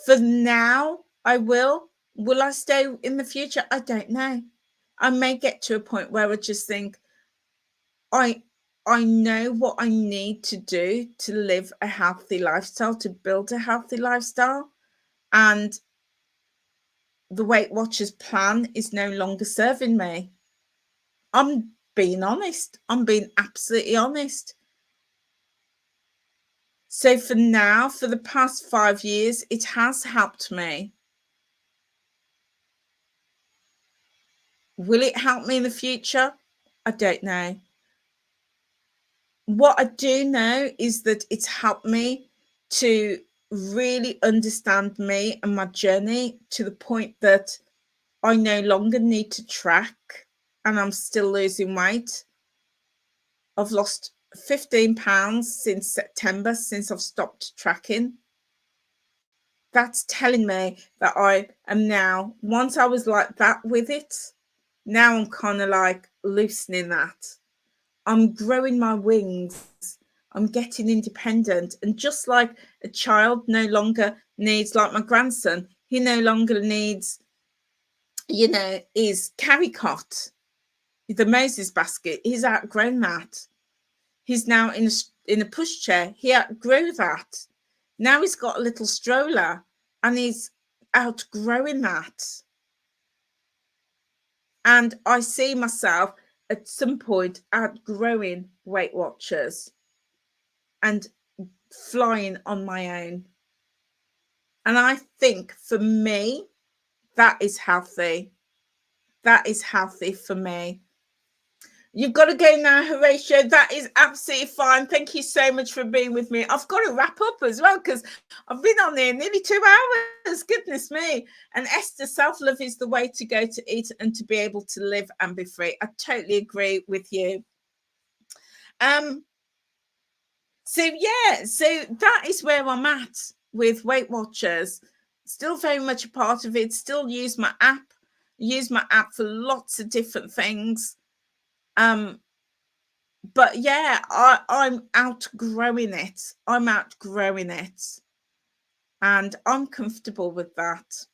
For now, I will. Will I stay in the future? I don't know. I may get to a point where I just think, I know what I need to do to live a healthy lifestyle, to build a healthy lifestyle. And the Weight Watchers plan is no longer serving me. I'm being honest. I'm being absolutely honest. So for now, for the past 5 years, it has helped me. Will it help me in the future? I don't know. What I do know is that it's helped me to really understand me and my journey to the point that I no longer need to track, and I'm still losing weight. I've lost 15 pounds since September, since I've stopped tracking. That's telling me that I am now, once I was like that with it, now I'm kind of like loosening that. I'm growing my wings. I'm getting independent. And just like a child no longer needs, like my grandson, he no longer needs, his carry cot, the Moses basket. He's outgrown that. He's now in a pushchair. He outgrew that. Now he's got a little stroller and he's outgrowing that. And I see myself at some point outgrowing Weight Watchers and flying on my own. And I think for me, that is healthy. That is healthy for me. You've got to go now, Horatio. That is absolutely fine. Thank you so much for being with me. I've got to wrap up as well because I've been on there nearly 2 hours. Goodness me. And Esther, self-love is the way to go to eat and to be able to live and be free. I totally agree with you. So that is where I'm at with Weight Watchers. Still very much a part of it. Still use my app for lots of different things. But yeah, I'm outgrowing it. And I'm comfortable with that.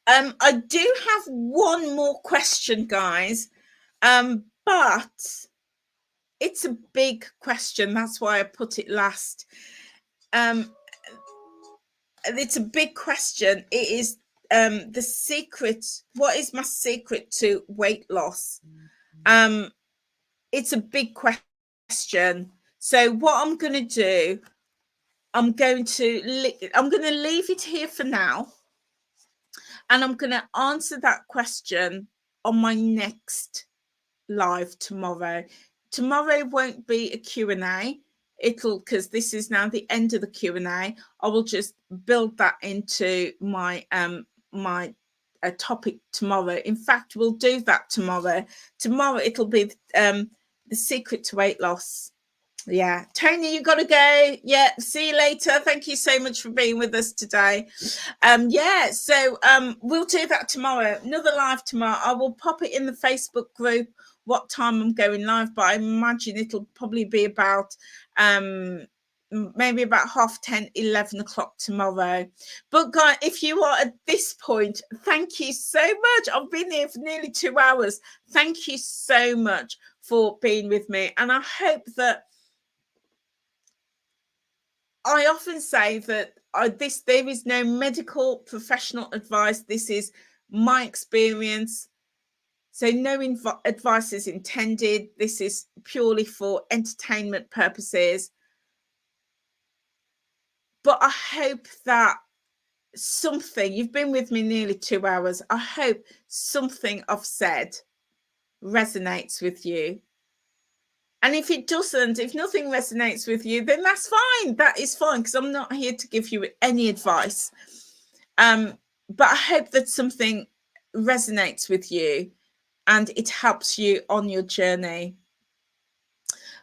I do have one more question, guys. But it's a big question. That's why I put it last. It's a big question. It is the secret. What is my secret to weight loss? It's a big question. So what I'm going to do, I'm going to leave it here for now, and I'm going to answer that question on my next live tomorrow. Tomorrow won't be a Q&A. Because this is now the end of the Q&A. I will just build that into my my topic tomorrow. In fact, we'll do that tomorrow. Tomorrow it'll be the secret to weight loss. Yeah, Tony, you got to go. Yeah, see you later. Thank you so much for being with us today. We'll do that tomorrow. Another live tomorrow. I will pop it in the Facebook group what time I'm going live, but I imagine it'll probably be about maybe about 10:30, 11 o'clock tomorrow. But guys, if you are at this point, thank you so much. I've been here for nearly 2 hours. Thank you so much for being with me, and I hope that I often say that there is no medical professional advice. This is my experience. So no advice is intended. This is purely for entertainment purposes. But I hope that something, you've been with me nearly 2 hours, I hope something I've said resonates with you. And if it doesn't, if nothing resonates with you, then that's fine. That is fine, because I'm not here to give you any advice. But I hope that something resonates with you and it helps you on your journey.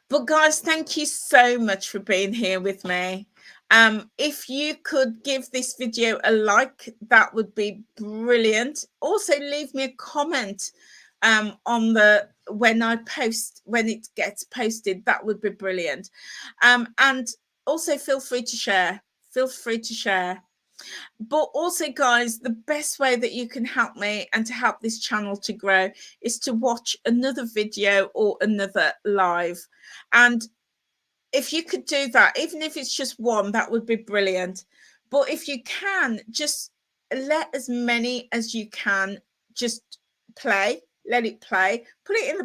But guys, thank you so much for being here with me. If you could give this video a like, that would be brilliant. Also, leave me a comment on the when it gets posted. That would be brilliant. And also feel free to share. Feel free to share. But also, guys, the best way that you can help me and to help this channel to grow is to watch another video or another live. And if you could do that, even if it's just one, that would be brilliant. But if you can, just let as many as you can just play. Let it play. Put it in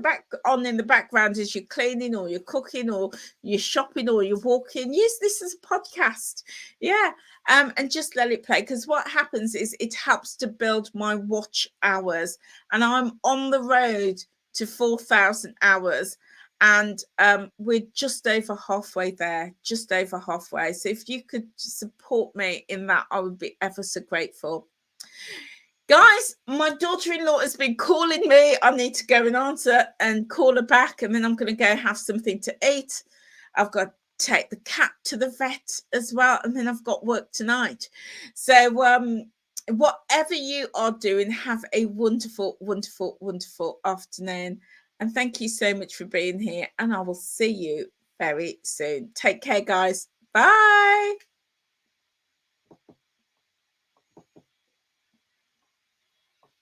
the background as you're cleaning or you're cooking or you're shopping or you're walking. Use this as a podcast. Yeah. And just let it play, because what happens is it helps to build my watch hours, and I'm on the road to 4,000 hours. And we're just over halfway there, just over halfway. So if you could support me in that, I would be ever so grateful. Guys, my daughter-in-law has been calling me. I need to go and answer and call her back, and then I'm going to go have something to eat. I've got to take the cat to the vet as well, and then I've got work tonight. So whatever you are doing, have a wonderful, wonderful, wonderful afternoon. And thank you so much for being here. And I will see you very soon. Take care, guys. Bye.